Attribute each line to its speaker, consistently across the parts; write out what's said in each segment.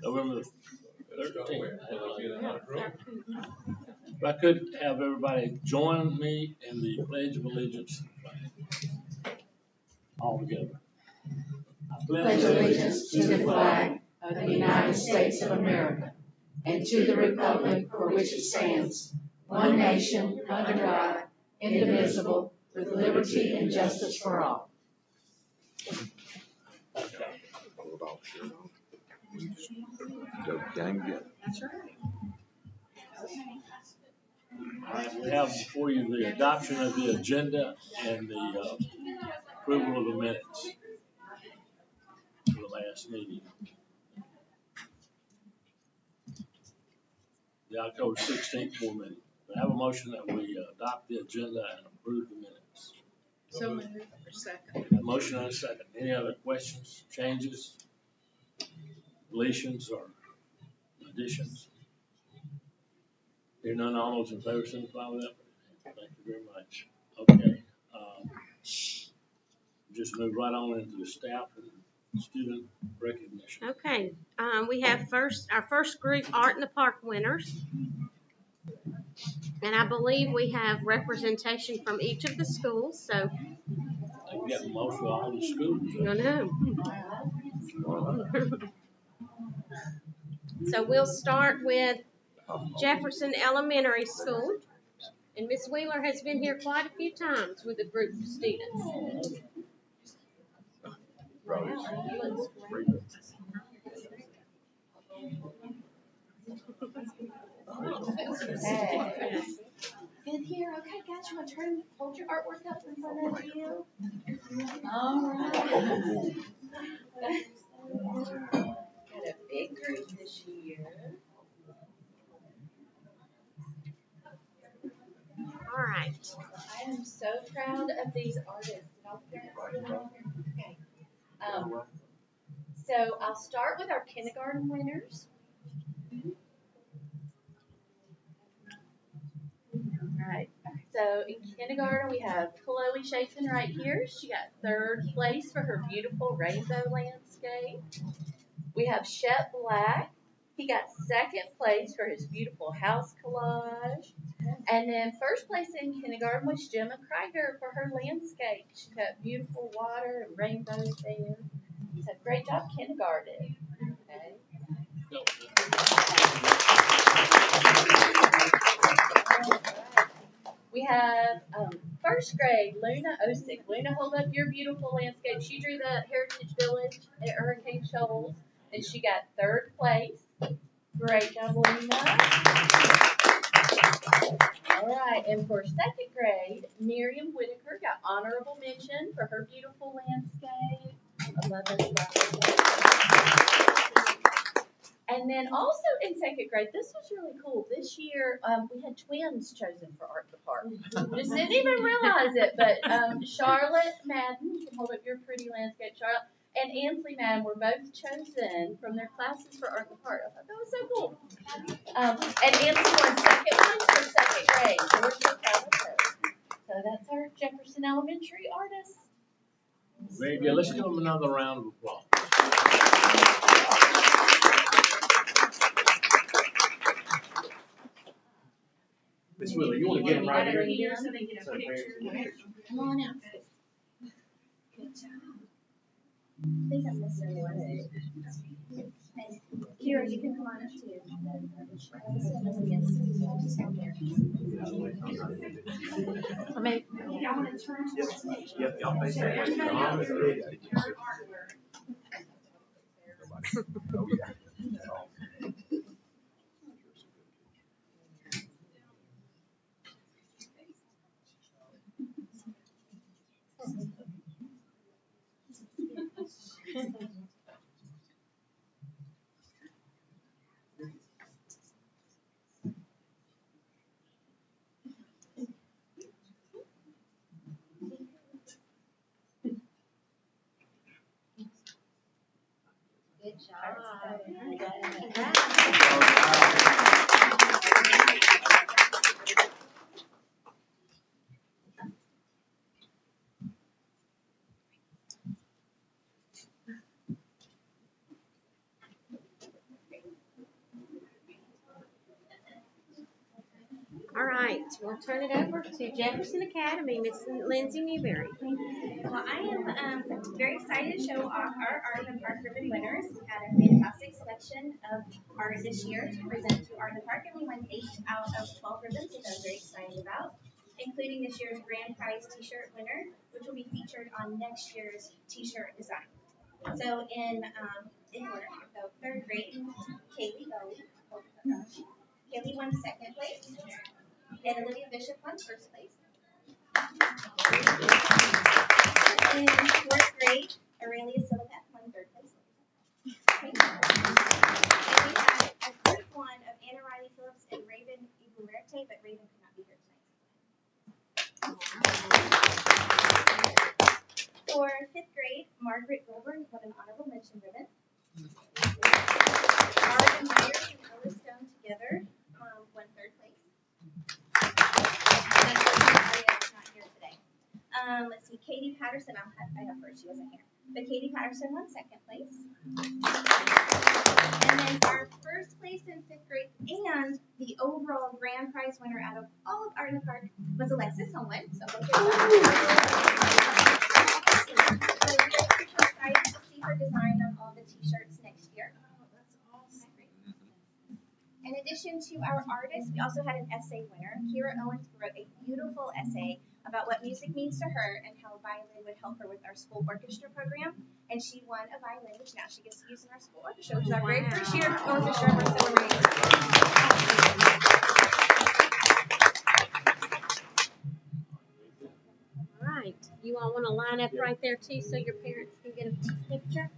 Speaker 1: November 13th. If I could have everybody join me in the Pledge of Allegiance all together. I
Speaker 2: pledge allegiance to the flag of the United States of America and to the republic for which it stands, one nation, under God, indivisible, with liberty and justice for all.
Speaker 3: That's right.
Speaker 1: All right, we have before you the adoption of the agenda and the approval of the minutes for the last meeting. The October 16th board meeting. I have a motion that we adopt the agenda and approve the minutes.
Speaker 3: So moved. Second.
Speaker 1: A motion and a second. Any other questions, changes, deletions, or additions? Hear none, all those in favor signify with that. Thank you very much. Okay. Just move right on into the staff and student recognition.
Speaker 4: Okay. We have our first group, Art in the Park winners. And I believe we have representation from each of the schools. So
Speaker 1: They've got most of all the schools.
Speaker 4: I know. So we'll start with Jefferson Elementary School. And Miss Wheeler has been here quite a few times with a group of students.
Speaker 5: Hey. In here, okay, guys, you want to hold your artwork up in front of you? All right. Got a big group this year.
Speaker 4: All right.
Speaker 5: I am so proud of these artists. Okay. So I'll start with our kindergarten winners. All right. So in kindergarten, we have Chloe Chapin right here. She got third place for her beautiful rainbow landscape. We have Shep Black. He got second place for his beautiful house collage. And then first place in kindergarten was Gemma Krieger for her landscape. She got beautiful water and rainbows there. So great job, kindergarten. Okay. We have first grade, Luna Osick. Luna, hold up your beautiful landscape. She drew the Heritage Village at Hurricane Shoals, and she got third place. Great job, Luna. All right, and for second grade, Miriam Whitaker got honorable mention for her beautiful landscape. I love it. And then also in second grade, this was really cool. This year, we had twins chosen for Art in the Park. Just didn't even realize it, but Charlotte Madden, you can hold up your pretty landscape, Charlotte, and Ansley Madden were both chosen from their classes for Art in the Park. I thought that was so cool. And Ansley won second place for second grade, so we're so proud of her. So that's our Jefferson Elementary artists.
Speaker 1: Very good. Let's give them another round of applause.
Speaker 6: Miss Wheeler, you want to get them right here?
Speaker 5: So they get a picture. Come on out. Good job. I think I'm missing one. Kira, you can come on up too.
Speaker 3: I mean,
Speaker 5: Y'all want to turn to the stage?
Speaker 6: Yep, y'all face that way.
Speaker 5: Good job.
Speaker 4: All right, we'll turn it over to Jefferson Academy, Miss Lindsay Newberry.
Speaker 7: Well, I am very excited to show off our Art in the Park ribbon winners. We had a fantastic selection of art this year to present to Art in the Park, and we won 8 out of 12 ribbons, which I'm very excited about, including this year's grand prize t-shirt winner, which will be featured on next year's t-shirt design. So in order, so third grade, Kaylee won second place, and Olivia Bishop won first place. In fourth grade, Aurelia Sillivet won third place. Okay. And we had a group one of Anna Riley Phillips and Raven Iguarte, but Raven could not be here tonight. For fifth grade, Margaret Wilburn won an honorable mention ribbon. Arden Myers and Ella Stone together won third place. And unfortunately, Aria is not here today. Let's see, Katie Patterson, I have her, she wasn't here. But Katie Patterson won second place. And then our first place in fifth grade and the overall grand prize winner out of all of Art in the Park was Alexis Homewood. So we're super excited to see her design on all the t-shirts next year. In addition to our artists, we also had an essay winner. Kira Owens wrote a beautiful essay about what music means to her and how violin would help her with our school orchestra program. And she won a violin, which now she gets to use in our school orchestra, which is our very first year orchestra. We're so
Speaker 4: All right, you all want to line up right there too so your parents can get a picture?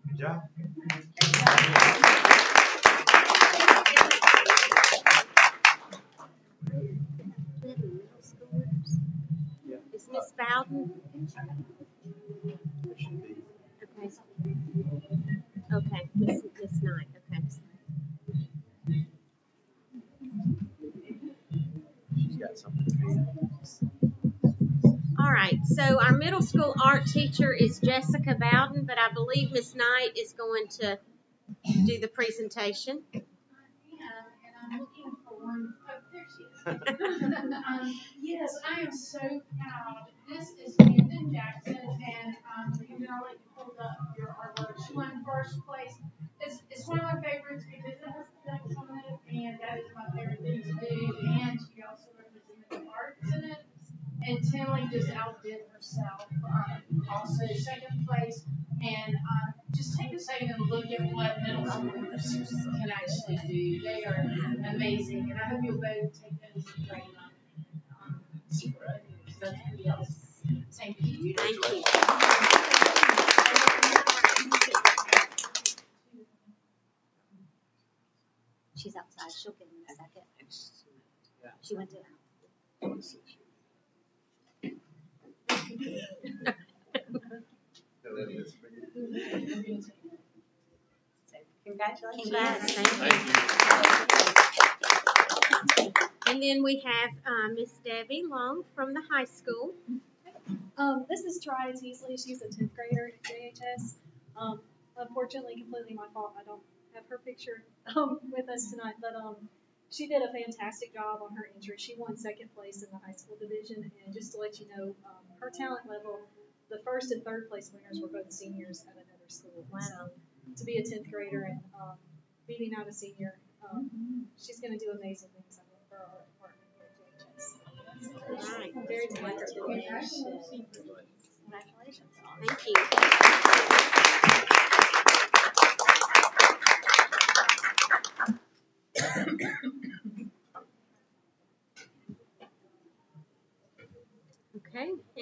Speaker 6: Good job.
Speaker 4: Is Miss Bowden? Okay, Miss Knight, okay. All right, so our middle school art teacher is Jessica Bowden, but I believe Miss Knight is going to do the presentation.
Speaker 8: And I'm looking for one. Oh, there she is. Yes, I am so proud. This is Camden Jackson, and Camden, I'll let you hold up your artwork. She won first place. It's one of my favorites because it has ducks on it, and that is my favorite thing to do. And she also represented the arts in it. And Timley just outdid herself. Also second place. And just take a second and look at what middle schoolers can actually do. They are amazing, and I hope you'll both take those and train them. That's pretty awesome. Thank you.
Speaker 4: Thank you.
Speaker 9: She's outside. She'll get in a second. She went to the house.
Speaker 5: Congratulations.
Speaker 4: Congrats, thank you. And then we have Miss Debbie Long from the high school.
Speaker 10: This is Tri Teasley. She's a 10th grader at JHS. Unfortunately, completely my fault. I don't have her picture with us tonight, but she did a fantastic job on her entry. She won second place in the high school division, and just to let you know, her talent level, the first and third place winners were both seniors at another school.
Speaker 4: Wow.
Speaker 10: So to be a 10th grader and beating out a senior, she's going to do amazing things, I think, for our department here at JHS.
Speaker 4: All right.
Speaker 10: I'm very delighted.
Speaker 9: Congratulations.
Speaker 4: Thank you.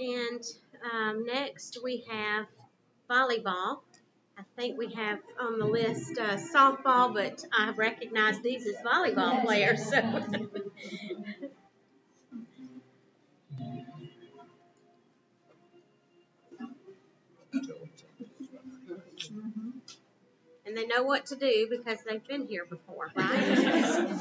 Speaker 4: And next we have volleyball. I think we have on the list softball, but I recognize these as volleyball players. So. And they know what to do because they've been here before, right?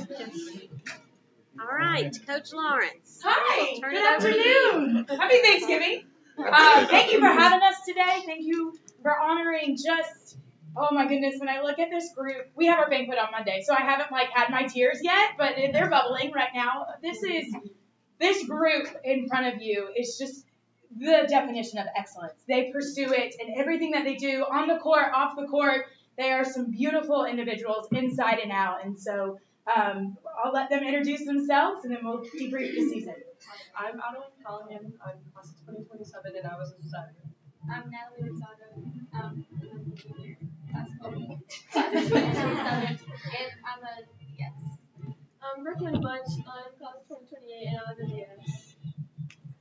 Speaker 4: All right, Coach Lawrence.
Speaker 11: Hi,
Speaker 4: Turn
Speaker 11: good
Speaker 4: it over to you.
Speaker 11: afternoon. Happy Thanksgiving. Thank you for having us today. Thank you for honoring just, oh my goodness, when I look at this group, we have our banquet on Monday, so I haven't had my tears yet, but they're bubbling right now. This group in front of you is just the definition of excellence. They pursue it in everything that they do on the court, off the court. They are some beautiful individuals inside and out, and so I'll let them introduce themselves, and then we'll debrief the season.
Speaker 12: I'm Adeline Callahan. I'm class of 2027, and I was a Saturday.
Speaker 10: I'm Natalie Rosado. I'm a junior. Class of
Speaker 5: 2027, and I'm a yes.
Speaker 12: I'm Brooklyn Bunch. I'm class of 2028, and I was a DS.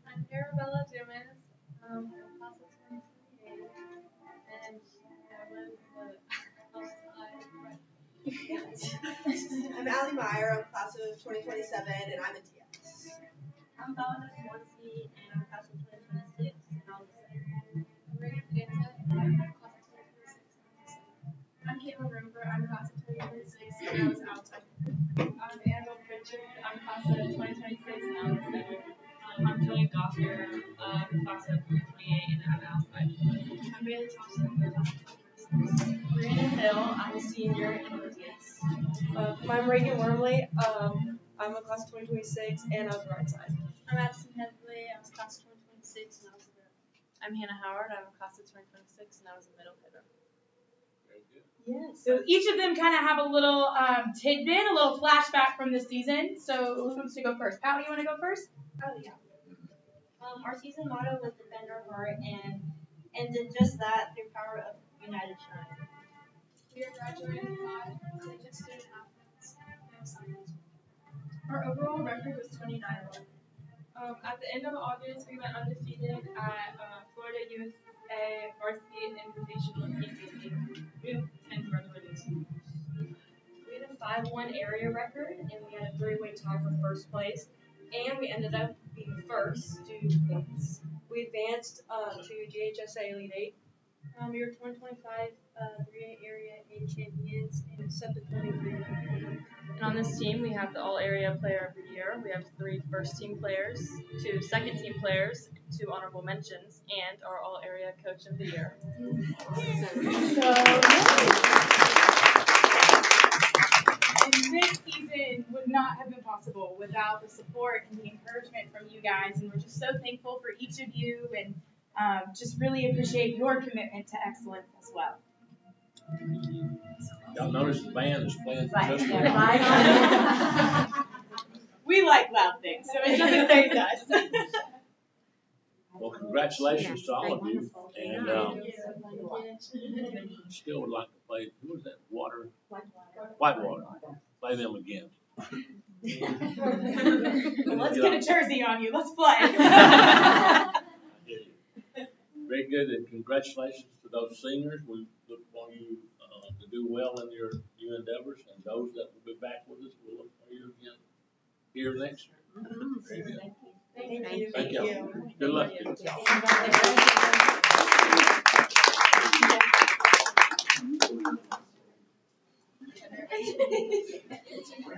Speaker 10: I'm Arabella Dumas. I'm class of 2028, and I was
Speaker 13: I'm Allie Meyer. I'm class of 2027, and I'm a DS.
Speaker 12: I'm Valina Swansea, and I'm class of 2026, and I was a Saturday.
Speaker 10: I'm Reagan Fanta, and I'm class of 2026.
Speaker 12: I'm Caitlin Rover. I'm class of 2026, and I was outside. I'm Annabelle Pritchard. I'm class of 2026, and I was a Saturday. I'm Julian Gosper. I'm class of 2028, and I'm outside. I'm Bailey Thompson. I'm class of 2026. Brandon Hill. I'm a senior, and I'm a DS.
Speaker 14: I'm Reagan Wormley. I'm a class of 2026, and I was right side.
Speaker 12: I'm Addison Headley. I was class of 2026, and I was a girl. I'm Hannah Howard. I'm a class of 2026, and I was a middle hitter.
Speaker 1: Very good.
Speaker 11: Yes. So each of them kind of have a little tidbit, a little flashback from the season. So who wants to go first? Pat, you want to go first?
Speaker 15: Oh, yeah. Our season motto was Defend Our Heart, and ended just that through power of United Shine.
Speaker 10: We are graduating 5 collegiate student athletes. No science. Our overall record was 29-1.
Speaker 12: At the end of August, we went undefeated at Florida USA Varsity Invitational PCC. We have 10 graduating seniors. We had a 5-1 area record, and we had a 3-way tie for first place, and we ended up being first due to points.
Speaker 14: We advanced to GHSA Elite 8.
Speaker 12: We were 2025 3A area A champions and subsequently. And on this team, we have the All-Area Player of the Year. We have 3 first-team players, 2 second-team players, 2 honorable mentions, and our All-Area Coach of the Year.
Speaker 11: And this season would not have been possible without the support and the encouragement from you guys. And we're just so thankful for each of you, and just really appreciate your commitment to excellence as well.
Speaker 1: Y'all notice the band is playing for just
Speaker 11: We like loud things, so it doesn't phase us.
Speaker 1: Well, congratulations to all of you. And still would like to play, who was that? Whitewater. Play them again.
Speaker 11: Let's get a jersey on you. Let's play.
Speaker 1: Very good, and congratulations to those seniors. We look for you to do well in your new endeavors, and those that will be back with us, we'll look for you again here next year. Very good. Thank you. Good luck.
Speaker 6: Thank you.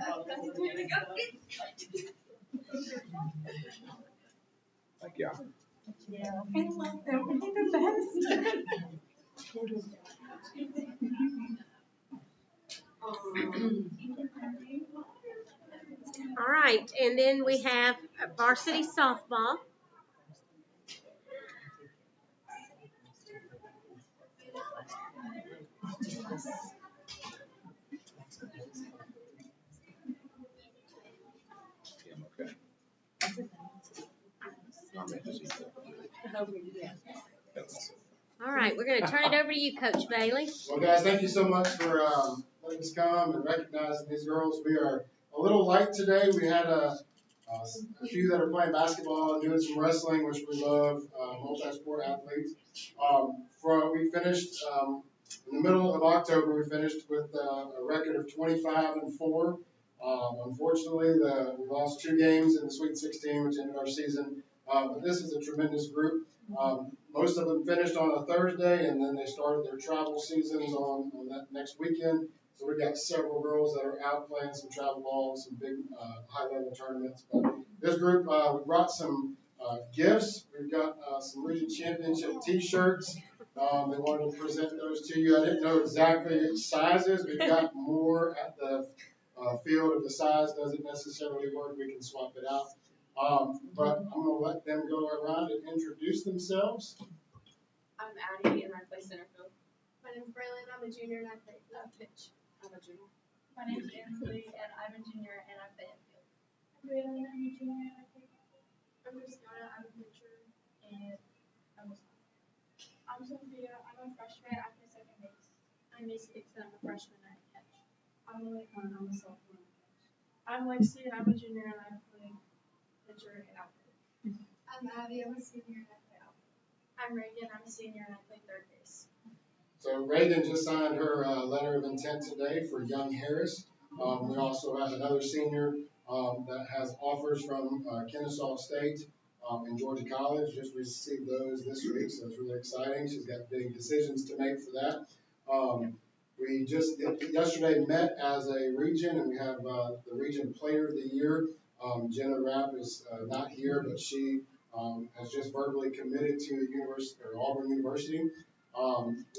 Speaker 11: I love them. They're the best.
Speaker 4: All right, and then we have varsity softball. All right, we're going to turn it over to you, Coach Bailey.
Speaker 16: Well, guys, thank you so much for letting us come and recognizing these girls. We are a little light today. We had a a few that are playing basketball and doing some wrestling, which we love, multi-sport athletes. We finished in the middle of October. We finished with a record of 25-4. Unfortunately, we lost 2 games in the Sweet 16, which ended our season. But this is a tremendous group. Most of them finished on a Thursday, and then they started their travel seasons on that next weekend. So we've got several girls that are out playing some travel ball, some big high-level tournaments. But this group, we brought some gifts. We've got some region championship T-shirts. They wanted to present those to you. I didn't know exactly sizes. We've got more at the field. If the size doesn't necessarily work, we can swap it out. But I'm going to let them go around and introduce themselves.
Speaker 12: I'm Addie, and I play center field.
Speaker 8: My name's Braylon. I'm a junior and I play pitch.
Speaker 12: I'm a junior.
Speaker 8: My name's Ansley and I'm a junior and I play infield. I'm Braylon. I'm a junior and I play infield. I'm Christina. I'm a pitcher and I'm a sophomore. I'm Sophia. I'm a freshman. I play second base. I'm Macy Dixon. I'm a freshman and I catch. I'm Lily Khan. I'm a sophomore and I catch. I'm Lexi. I'm a junior and I play pitcher and outfield. I'm Abby. I'm a senior and I play outfield. I'm Reagan. I'm a senior and I play third base.
Speaker 16: So Reagan just signed her letter of intent today for Young Harris. We also have another senior that has offers from Kennesaw State and Georgia College. Just received those this week, so it's really exciting. She's got big decisions to make for that. We just yesterday met as a region, and we have the region player of the year. Jenna Rapp is not here, but she has just verbally committed to the university or Auburn University.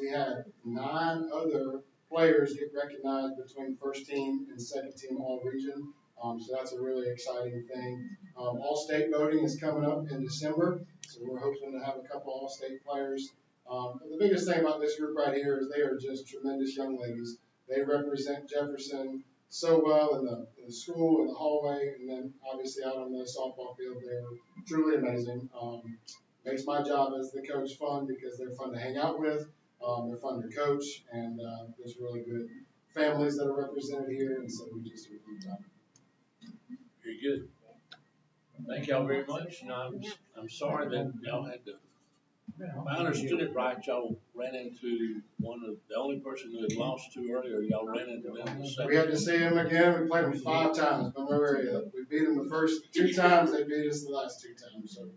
Speaker 16: We had 9 other players get recognized between first team and second team all region. So that's a really exciting thing. All-state voting is coming up in December, so we're hoping to have a couple all-state players. But the biggest thing about this group right here is they are just tremendous young ladies. They represent Jefferson so well in the school, in the hallway, and then obviously out on the softball field. They're truly amazing. Makes my job as the coach fun because they're fun to hang out with, they're fun to coach, and there's really good families that are represented here, and so we just do a good job.
Speaker 1: Very good. Thank y'all very much. And I'm sorry that y'all had to. If I understood it right, y'all ran into the only person who had lost to earlier. Y'all ran into them the second.
Speaker 16: We had to see him again. We played them 5 times. Don't worry. We beat them the first 2 times. They beat us the last 2 times. So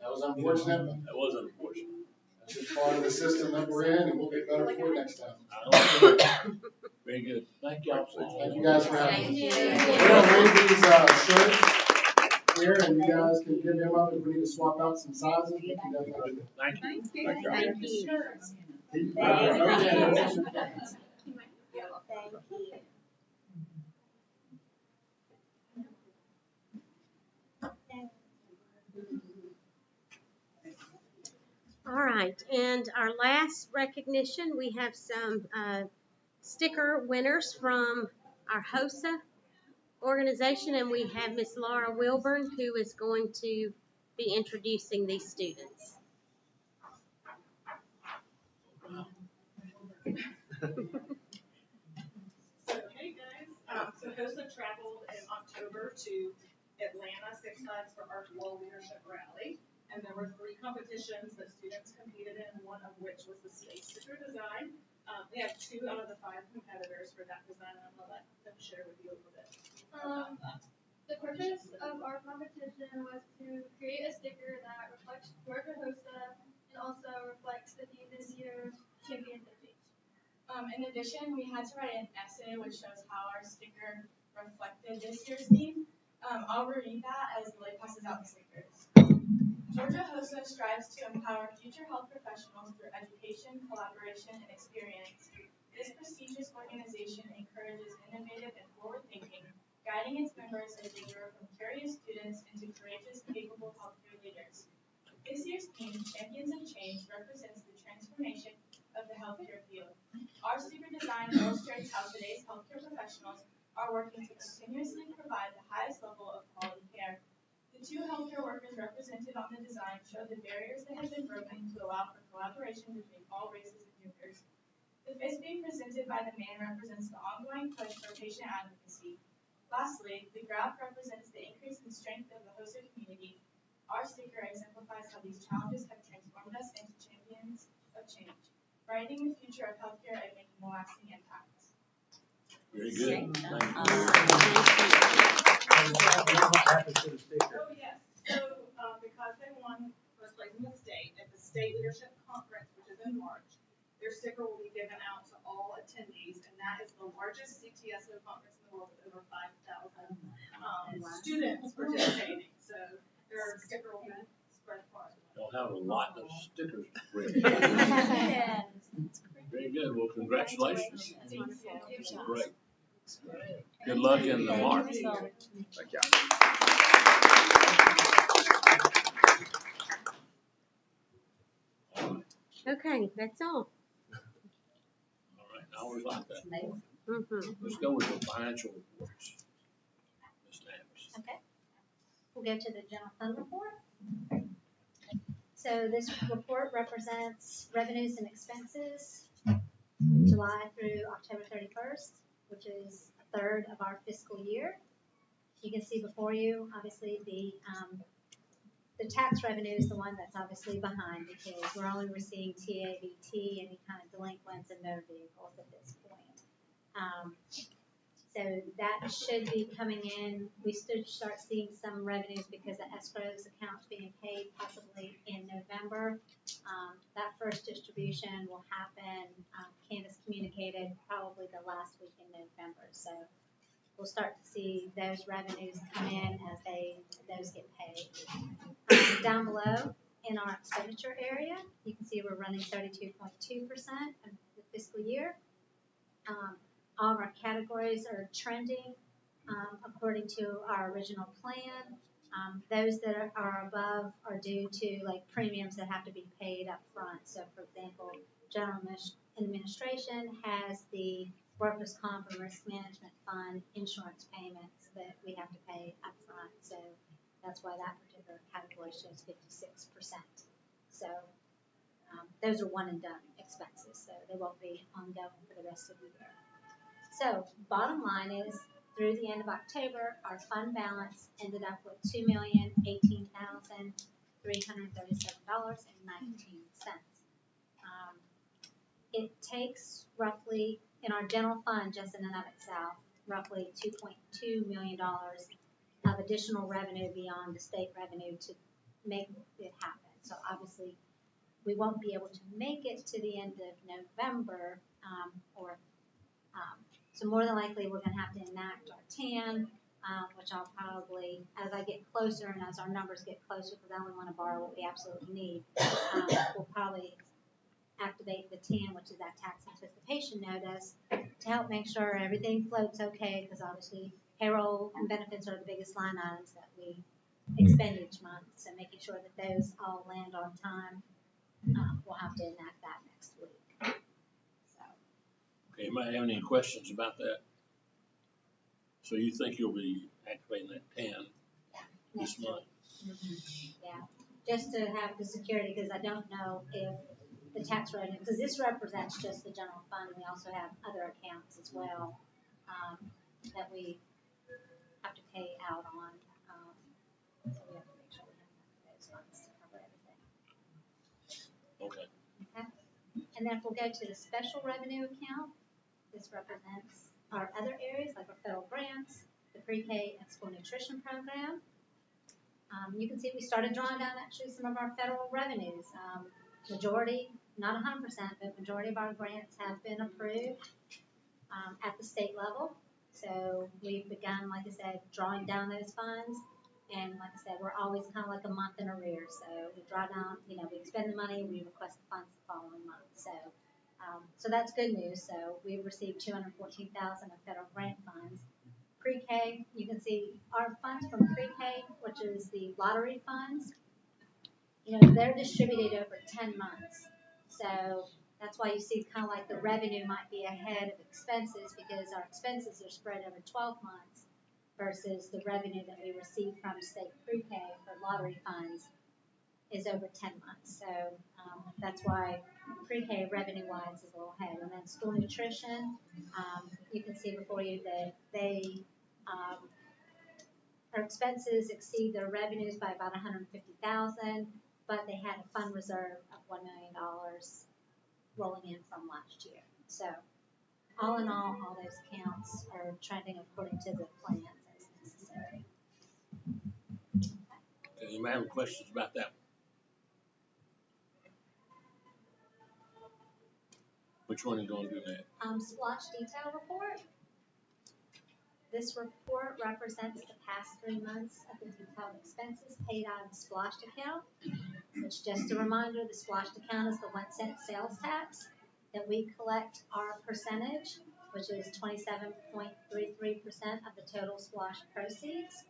Speaker 16: that was unfortunate.
Speaker 1: That was unfortunate.
Speaker 16: That's just part of the system that we're in, and we'll get better for it next time.
Speaker 1: Very good. Thank y'all.
Speaker 16: Thank you guys for having
Speaker 4: Thank
Speaker 16: us.
Speaker 4: you.
Speaker 16: We're going to leave these shirts here, and you guys can give them up if we need to swap out some sizes. We can definitely do that.
Speaker 1: Thank you.
Speaker 4: Thank you.
Speaker 1: Thank you.
Speaker 4: All right, and our last recognition, we have some sticker winners from our HOSA organization, and we have Miss Laura Wilburn, who is going to be introducing these students.
Speaker 17: Hey guys, so HOSA traveled in October to Atlanta, 6 Flags for our Fall Leadership Rally, and there were 3 competitions that students competed in, one of which was the space sticker design. We had 2 out of the 5 competitors for that design, and I'm going to let them share with you a little bit about that.
Speaker 8: The purpose of our competition was to create a sticker that reflects Georgia HOSA and also reflects the theme this year's Champions of Change.
Speaker 12: In addition, we had to write an essay which shows how our sticker reflected this year's theme. I'll read that as Lily passes out the stickers. Georgia HOSA strives to empower future health professionals through education, collaboration, and experience. This prestigious organization encourages innovative and forward thinking, guiding its members as they grow from curious students into courageous, capable healthcare leaders. This year's theme, Champions of Change, represents the transformation of the healthcare field. Our sticker design illustrates how today's healthcare professionals are working to continuously provide the highest level of quality care. The 2 healthcare workers represented on the design show the barriers that have been broken to allow for collaboration between all races and genders. The fist being presented by the man represents the ongoing push for patient advocacy.
Speaker 15: Lastly, the graph represents the increase in strength of the hosted community. Our sticker exemplifies how these challenges have transformed us into champions of change, brightening the future of healthcare and making a lasting impact.
Speaker 1: Very good. Thank you.
Speaker 6: What happened to the sticker?
Speaker 17: Oh, yes. So, because they won first place in the state at the state leadership conference, which is in March, their sticker will be given out to all attendees, and that is the largest CTSO conference in the world with over 5,000 students participating. So their sticker will be spread far.
Speaker 1: You'll have a lot of stickers to print. Very good. Well, congratulations. That's great. Good luck in the March.
Speaker 6: Thank you.
Speaker 4: Okay, that's all.
Speaker 1: All right, I always like that.
Speaker 4: Mm-hmm.
Speaker 1: Let's go with the financial reports. Ms. Davis.
Speaker 9: Okay. We'll go to the general fund report. So this report represents revenues and expenses July through October 31st, which is a third of our fiscal year. You can see before you, obviously, the tax revenue is the one that's obviously behind because we're only receiving TABT, any kind of delinquents and motor vehicles at this point. So that should be coming in. We should start seeing some revenues because the escrows account's being paid possibly in November. That first distribution will happen, Candace communicated, probably the last week in November. So we'll start to see those revenues come in as those get paid. Down below in our expenditure area, you can see we're running 32.2% of the fiscal year. All of our categories are trending according to our original plan. Those that are above are due to like premiums that have to be paid up front. So for example, General Administration has the Workers' Comp and Risk Management Fund insurance payments that we have to pay up front. So that's why that particular category shows 56%. So those are one and done expenses. So they won't be ongoing for the rest of the year. So bottom line is, through the end of October, our fund balance ended up with $2,018,337.19. It takes roughly, in our general fund, just in and of itself, roughly $2.2 million of additional revenue beyond the state revenue to make it happen. So obviously, we won't be able to make it to the end of November, so more than likely we're going to have to enact our TAN, which I'll probably, as I get closer and as our numbers get closer, because I only want to borrow what we absolutely need, we'll probably activate the TAN, which is that tax anticipation notice, to help make sure everything floats okay, because obviously payroll and benefits are the biggest line items that we expend each month. So making sure that those all land on time, we'll have to enact that next week.
Speaker 1: Okay, anybody have any questions about that? So you think you'll be activating that 10 this month?
Speaker 9: Yeah, just to have the security, because I don't know if the tax revenue, because this represents just the general fund. We also have other accounts as well that we have to pay out on. So we have to make sure we have those funds to cover everything.
Speaker 1: Okay.
Speaker 9: Okay. And then if we'll go to the special revenue account, this represents our other areas like our federal grants, the pre-K and school nutrition program. You can see we started drawing down actually some of our federal revenues. Majority, not 100%, but majority of our grants have been approved at the state level. So we've begun, like I said, drawing down those funds. And like I said, we're always kind of like a month in arrears. So we draw down, we expend the money, we request the funds the following month. So that's good news. So we've received $214,000 of federal grant funds. Pre-K, you can see our funds from pre-K, which is the lottery funds, they're distributed over 10 months. So that's why you see kind of like the revenue might be ahead of expenses, because our expenses are spread over 12 months versus the revenue that we receive from state pre-K for lottery funds is over 10 months. So that's why pre-K revenue-wise is a little ahead. And then school nutrition, you can see before you that they Her expenses exceed their revenues by about $150,000, but they had a fund reserve of $1 million rolling in from last year. So, all in all those accounts are trending according to the plans as necessary.
Speaker 1: Does anybody have questions about that? Which one are you going to do next?
Speaker 9: Splotch detail report. This report represents the past 3 months of the detailed expenses paid out of the Splashed account, which, just a reminder, the Splashed account is the 1 cent sales tax that we collect our percentage, which is 27.33% of the total Splashed proceeds.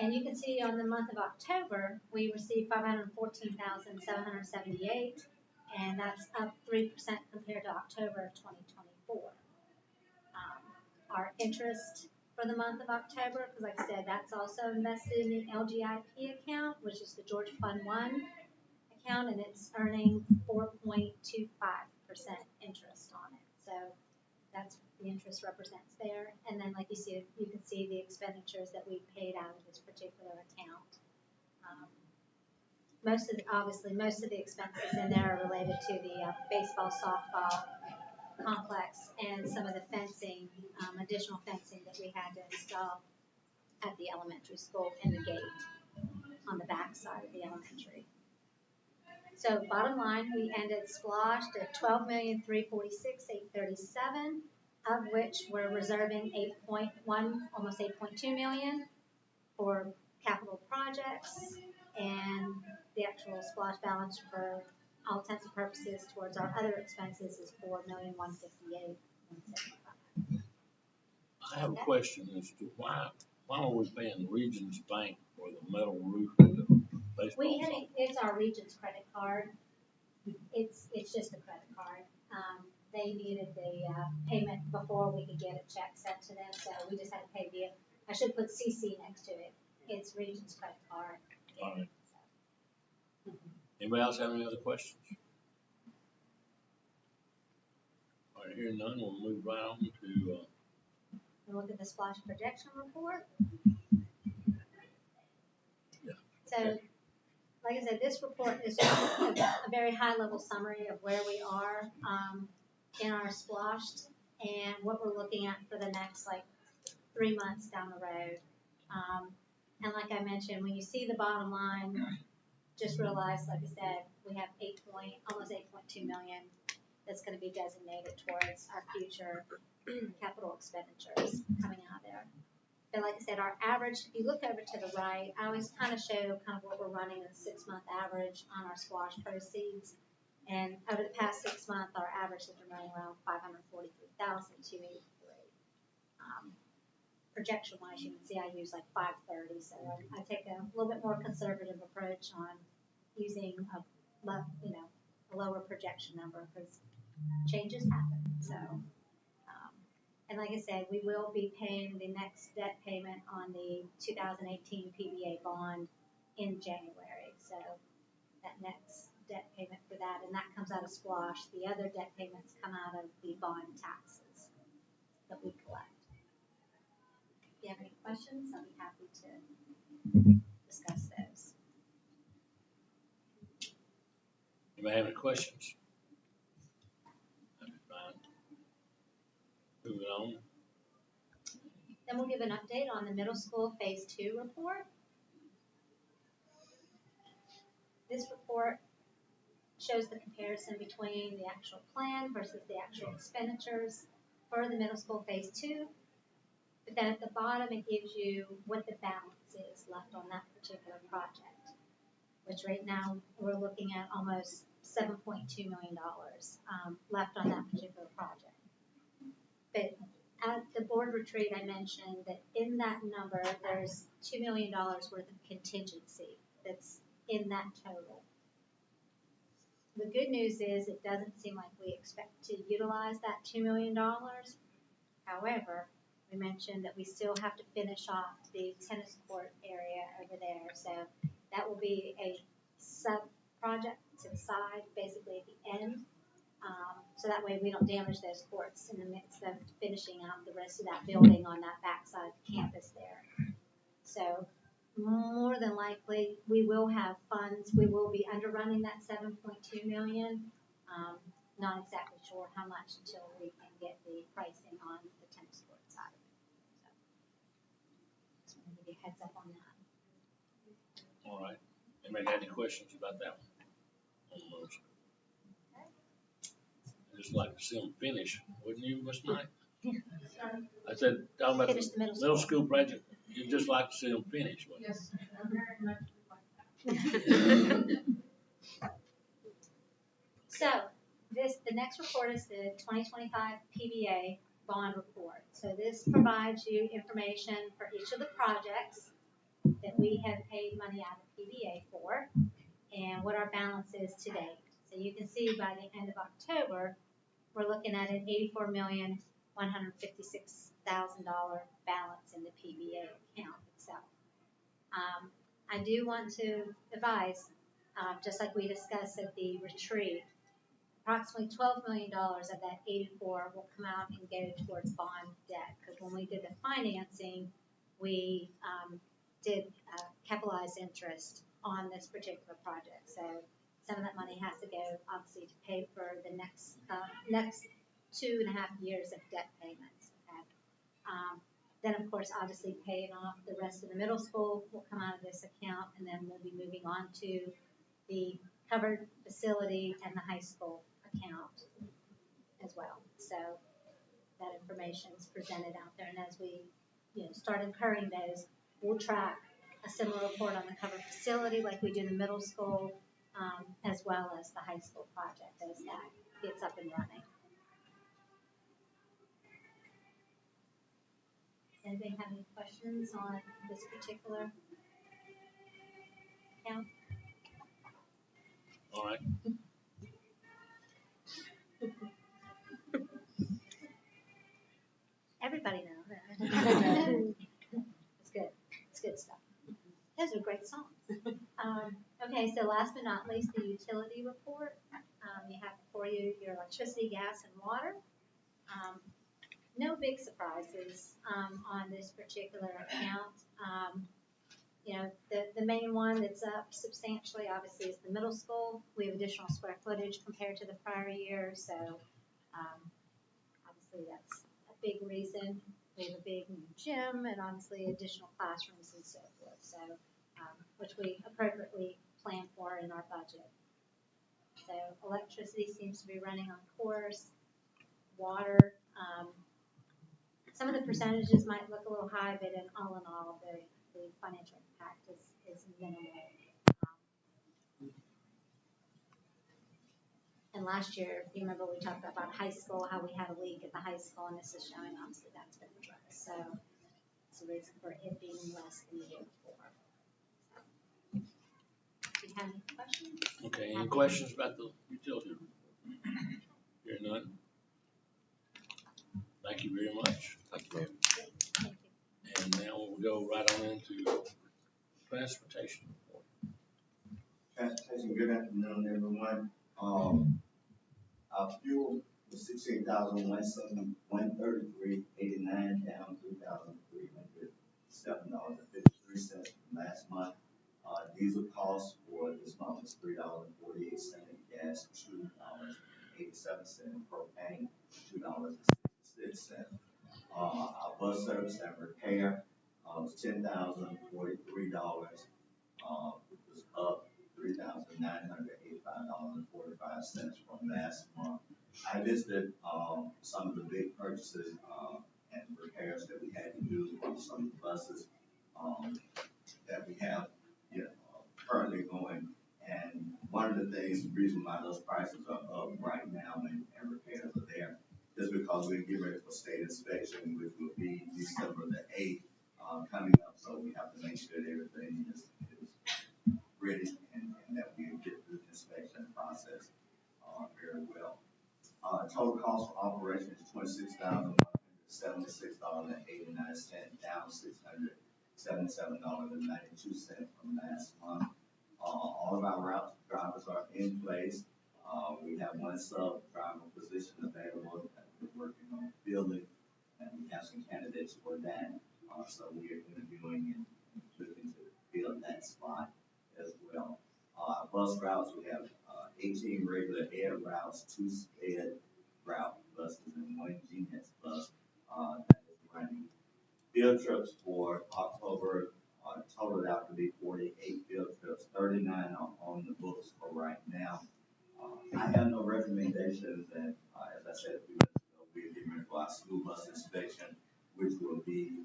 Speaker 9: And you can see on the month of October, we received $514,778, and that's up 3% compared to October of 2024. Our interest for the month of October, because like I said, that's also invested in the LGIP account, which is the Georgia Fund 1 account, and it's earning 4.25% interest on it. So that's what the interest represents there. And then, like you see, you can see the expenditures that we paid out of this particular account. Most of the expenses in there are related to the baseball, softball complex and some of the fencing, additional fencing that we had to install at the elementary school and the gate on the back side of the elementary. So bottom line, we ended splashed at $12,346,837, of which we're reserving 8.1, almost 8.2 million for capital projects, and the actual splash balance for all intents and purposes towards our other expenses is $4,158,175.
Speaker 1: I have a question as to why are we paying Regions Bank for the metal roof of the baseball?
Speaker 9: It's our Regions credit card. It's just a credit card. They needed the payment before we could get a check sent to them, so we just had to pay via. I should put CC next to it. It's Regions credit card.
Speaker 1: All right. Anybody else have any other questions? All right, hearing none, we'll move right on to.
Speaker 9: We'll look at the splash projection report.
Speaker 1: Yeah.
Speaker 9: So, like I said, this report is just a very high-level summary of where we are in our splashed and what we're looking at for the next 3 months down the road. And like I mentioned, when you see the bottom line, just realize, like I said, we have almost 8.2 million that's going to be designated towards our future capital expenditures coming out there. But like I said, our average, if you look over to the right, I always kind of show what we're running a 6-month average on our splash proceeds. And over the past 6 months, our average has been running around 543,283. Projection-wise, you can see I use 530, so I take a little bit more conservative approach on using a lower projection number because changes happen. So, and like I said, we will be paying the next debt payment on the 2018 PBA bond in January. So that next debt payment for that, and that comes out of Splosh. The other debt payments come out of the bond taxes that we collect. If you have any questions, I'll be happy to discuss those.
Speaker 1: Anybody have any questions? That'd be fine. Moving on.
Speaker 9: Then we'll give an update on the middle school phase 2 report. This report shows the comparison between the actual plan versus the actual expenditures for the middle school phase 2. But then at the bottom, it gives you what the balance is left on that particular project, which right now we're looking at almost $7.2 million left on that particular project. But at the board retreat, I mentioned that in that number, there's $2 million worth of contingency that's in that total. The good news is it doesn't seem like we expect to utilize that $2 million. However, we mentioned that we still have to finish off the tennis court area over there. So that will be a sub-project to the side, basically at the end So that way we don't damage those courts in the midst of finishing out the rest of that building on that backside campus there. So more than likely, we will have funds. We will be underrunning that 7.2 million. Not exactly sure how much until we can get the pricing on the tennis court side of it. So just want to give you a heads up on that.
Speaker 1: All right. Anybody got any questions about that one? Almost. I just like to see them finish, wouldn't you, Miss Knight? I said, talking about
Speaker 9: Finish
Speaker 1: the middle school project, you'd just like to see them finish, wouldn't you?
Speaker 12: Yes, I very much would like that.
Speaker 9: So the next report is the 2025 PBA bond report. So this provides you information for each of the projects that we have paid money out of PBA for and what our balance is to date. So you can see by the end of October, we're looking at an $84,156,000 balance in the PBA account itself. I do want to advise, just like we discussed at the retreat, approximately $12 million of that 84 will come out and go towards bond debt. Because when we did the financing, we did capitalize interest on this particular project. So some of that money has to go, obviously, to pay for the next 2.5 years of debt payments. Okay? Then, of course, obviously paying off the rest of the middle school will come out of this account, and then we'll be moving on to the covered facility and the high school account as well. So that information is presented out there, and as we start incurring those, we'll track a similar report on the covered facility like we do in the middle school, as well as the high school project as that gets up and running. Anybody have any questions on this particular account?
Speaker 1: All right.
Speaker 9: Everybody knows that. It's good. It's good stuff. Those are great songs. Okay, so last but not least, the utility report. You have before you your electricity, gas, and water. No big surprises on this particular account. The main one that's up substantially, obviously, is the middle school. We have additional square footage compared to the prior year, so obviously that's a big reason. We have a big new gym and obviously additional classrooms and so forth, so which we appropriately plan for in our budget. So electricity seems to be running on course. Water, some of the percentages might look a little high, but in all, the financial impact is minimal. And last year, if you remember, we talked about high school, how we had a leak at the high school, and this is showing obviously that's been addressed. So it's a reason for it being less than the year before. Do you have any questions?
Speaker 1: Okay, any questions about the utility report? Hear none. Thank you very much.
Speaker 6: Thank you, ma'am.
Speaker 9: Thank you.
Speaker 1: And now we'll go right on into transportation report.
Speaker 18: Transportation, good afternoon, everyone. Our fuel was 16,133.89, down $3,307.53 from last month. Diesel cost for this month was $3.48, gas $2.87, propane $2.66. Our bus service and repair was $10,043, which was up $3,985.45 from last month. I listed some of the big purchases and repairs that we had to do on some of the buses that we have currently going. And one of the things, the reason why those prices are up right now and repairs are there is because we're getting ready for state inspection, which will be December the 8th coming up. So we have to make sure that everything is ready and that we get through the inspection process very well. Total cost for operation is $26,176.89, down $677.92 from last month. All of our route drivers are in place. We have one sub driver position available that we're working on filling, and we have some candidates for that. So we are interviewing and looking to fill that spot as well. Bus routes, we have 18 regular air routes, 2 sped route buses, and 1 GNS bus that is running. Field trips for October totaled out to be 48 field trips. 39 are on the books for right now. I have no recommendations, and as I said a few minutes ago, we're getting ready for our school bus inspection, which will be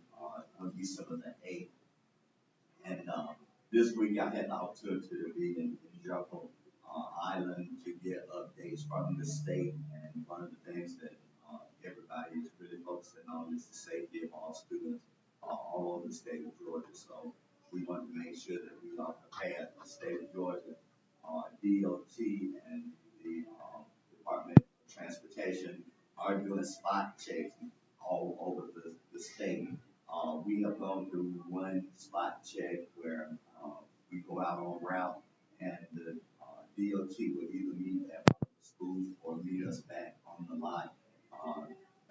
Speaker 18: on December the 8th. And this week I had the opportunity to be in Jefferson Island to get updates from the state, and one of the things that everybody is really focusing on is the safety of all students all over the state of Georgia. So we want to make sure that we are prepared. The state of Georgia, DOT, and the Department of Transportation are doing spot checks all over the state. We have gone through one spot check where we go out on route, and the DOT will either meet at one of the schools or meet us back on the lot.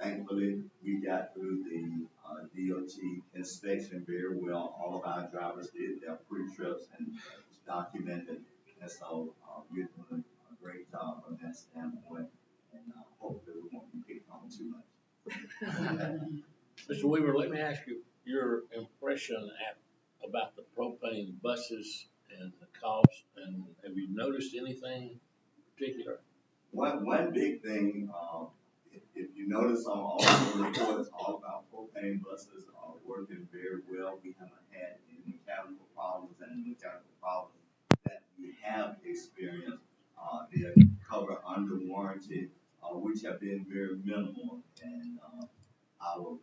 Speaker 18: Thankfully, we got through the DOT inspection very well. All of our drivers did their pre-trips, and it was documented. And so we're doing a great job from that standpoint, and hopefully we won't be picked on too much.
Speaker 1: Mr. Weaver, let me ask you your impression about the propane buses and the cost, and have you noticed anything particular?
Speaker 18: One big thing, if you notice on all the reports, all of our propane buses are working very well. We haven't had any mechanical problems, and the mechanical problems that we have experienced, they are covered under warranty, which have been very minimal, and our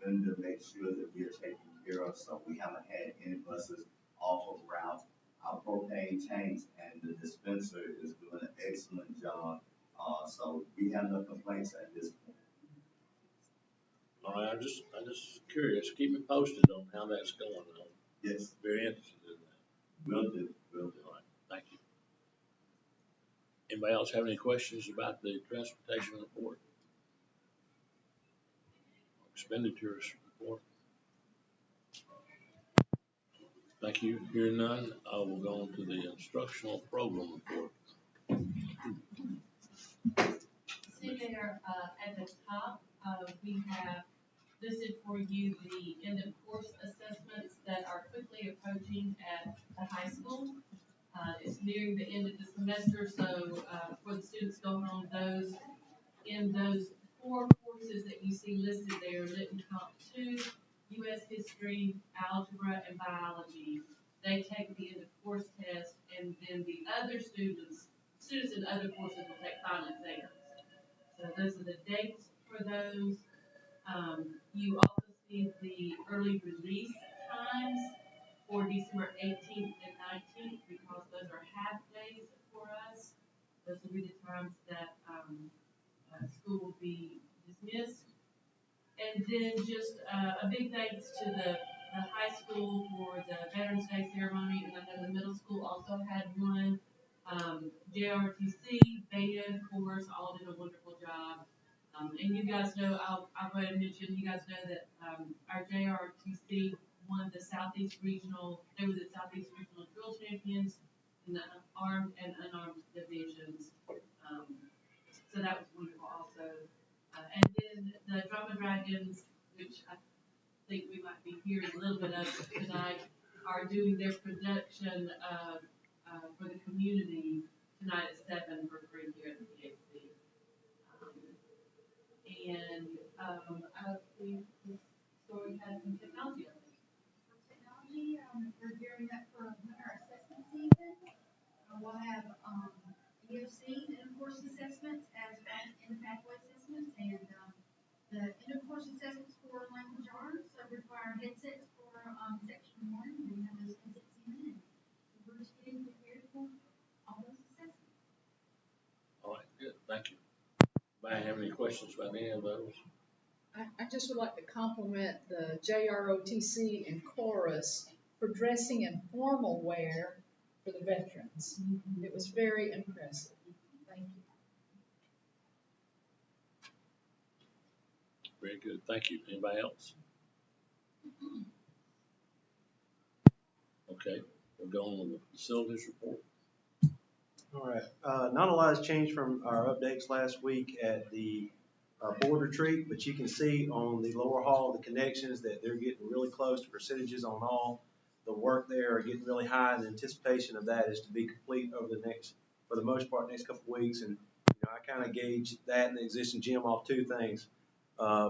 Speaker 18: vendor makes sure that we are taken care of, so we haven't had any buses off of route. Our propane tanks and the dispenser is doing an excellent job, so we have no complaints at this point.
Speaker 1: All right, I'm just curious. Keep me posted on how that's going on.
Speaker 18: Yes.
Speaker 1: Very interested in that.
Speaker 18: Will do.
Speaker 1: All right, thank you. Anybody else have any questions about the transportation report? Expenditures report? Thank you. Hearing none, I will go on to the instructional program report.
Speaker 19: See there at the top, we have listed for you the end of course assessments that are quickly approaching at the high school. It's nearing the end of the semester, so for the students going on those, in those 4 courses that you see listed there, Lit and Comp 2, U.S. History, Algebra, and Biology, they take the end of course test, and then the other students in other courses will take final exams. So those are the dates for those. You also see the early release times for December 18th and 19th, because those are half days for us. Those will be the times that school will be dismissed. And then just a big thanks to the high school for the Veterans Day ceremony, and I know the middle school also had one. JRTC, band, course, all did a wonderful job. And you guys know, I'll go ahead and mention, you guys know that our JRTC won the Southeast Regional, they were the Southeast Regional Drill Champions in the armed and unarmed divisions. So that was wonderful also. And then the Drama Dragons, which I think we might be hearing a little bit of tonight, are doing their production for the community tonight at 7 for free here at the PAC. And the story has some technology on it.
Speaker 9: Technology, we're gearing up for winter assessment season. We'll have EOC, end of course assessments, as well as in pathway assessments, and the end of course assessments for language arts require headsets for section 1. We have those headsets in, and we're just getting prepared for all those assessments.
Speaker 1: All right, good, thank you. Anybody have any questions about any of those?
Speaker 3: I just would like to compliment the JROTC and chorus for dressing in formal wear for the veterans. It was very impressive. Thank you.
Speaker 1: Very good. Thank you. Anybody else? Okay, we'll go on with the facilities report.
Speaker 6: All right. Not a lot has changed from our updates last week at the board retreat, but you can see on the lower hall, the connections, that they're getting really close to percentages on all the work there are getting really high, and the anticipation of that is to be complete over the next, for the most part, next couple of weeks. And you know, I kind of gauge that and the existing gym off two things.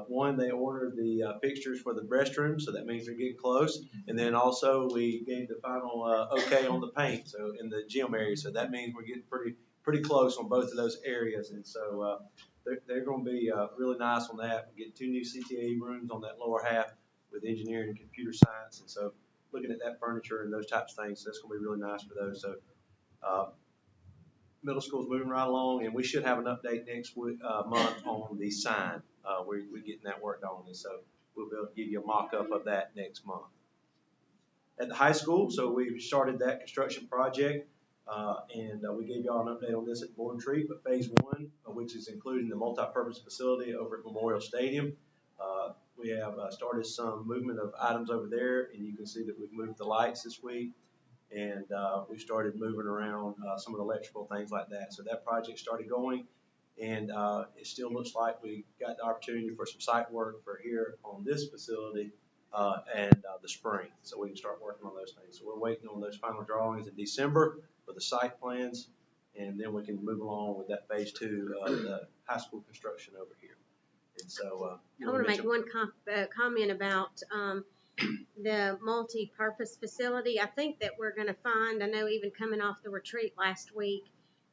Speaker 6: One, they ordered the fixtures for the restroom, so that means they're getting close. And then also we gave the final okay on the paint, so in the gym area. So that means we're getting pretty close on both of those areas. And so they're going to be really nice on that. We get 2 new CTA rooms on that lower half with engineering and computer science. And so looking at that furniture and those types of things, so that's going to be really nice for those. So middle school's moving right along, and we should have an update next week, month on the sign. We're getting that worked on, and so we'll be able to give you a mock-up of that next month. At the high school, so we've started that construction project, and we gave y'all an update on this at board retreat, but phase 1, which is including the multi-purpose facility over at Memorial Stadium, we have started some movement of items over there, and you can see that we've moved the lights this week. And we started moving around some of the electrical things like that. So that project started going, and it still looks like we got the opportunity for some site work for here on this facility and the spring. So we can start working on those things. So we're waiting on those final drawings in December for the site plans, and then we can move along with that phase 2 of the high school construction over here. And so
Speaker 4: I want to make one comment about the multi-purpose facility. I think that we're going to find, I know even coming off the retreat last week,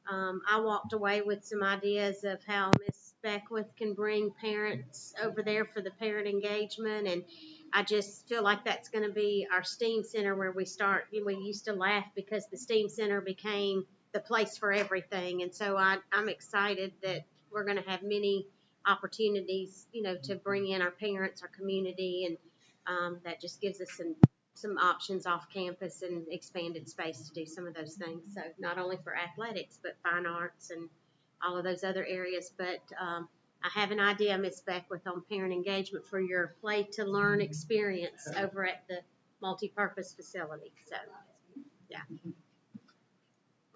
Speaker 4: I walked away with some ideas of how Ms. Beckwith can bring parents over there for the parent engagement, and I just feel like that's going to be our STEAM center where we start. We used to laugh because the STEAM center became the place for everything, and so I'm excited that we're going to have many opportunities, you know, to bring in our parents, our community, and that just gives us some options off campus and expanded space to do some of those things. So not only for athletics, but fine arts and all of those other areas. But I have an idea, Ms. Beckwith, on parent engagement for your play to learn experience over at the multi-purpose facility. So, yeah.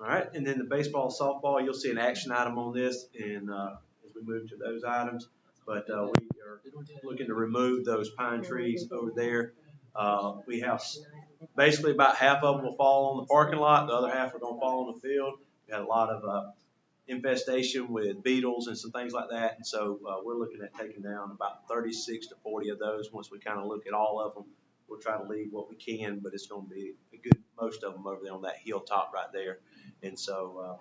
Speaker 6: All right, and then the baseball, softball, you'll see an action item on this, and as we move to those items. But we are looking to remove those pine trees over there. We have basically about half of them will fall on the parking lot. The other half are going to fall on the field. We had a lot of infestation with beetles and some things like that. And so we're looking at taking down about 36 to 40 of those. Once we kind of look at all of them, we'll try to leave what we can, but it's going to be a good, most of them over there on that hilltop right there. And so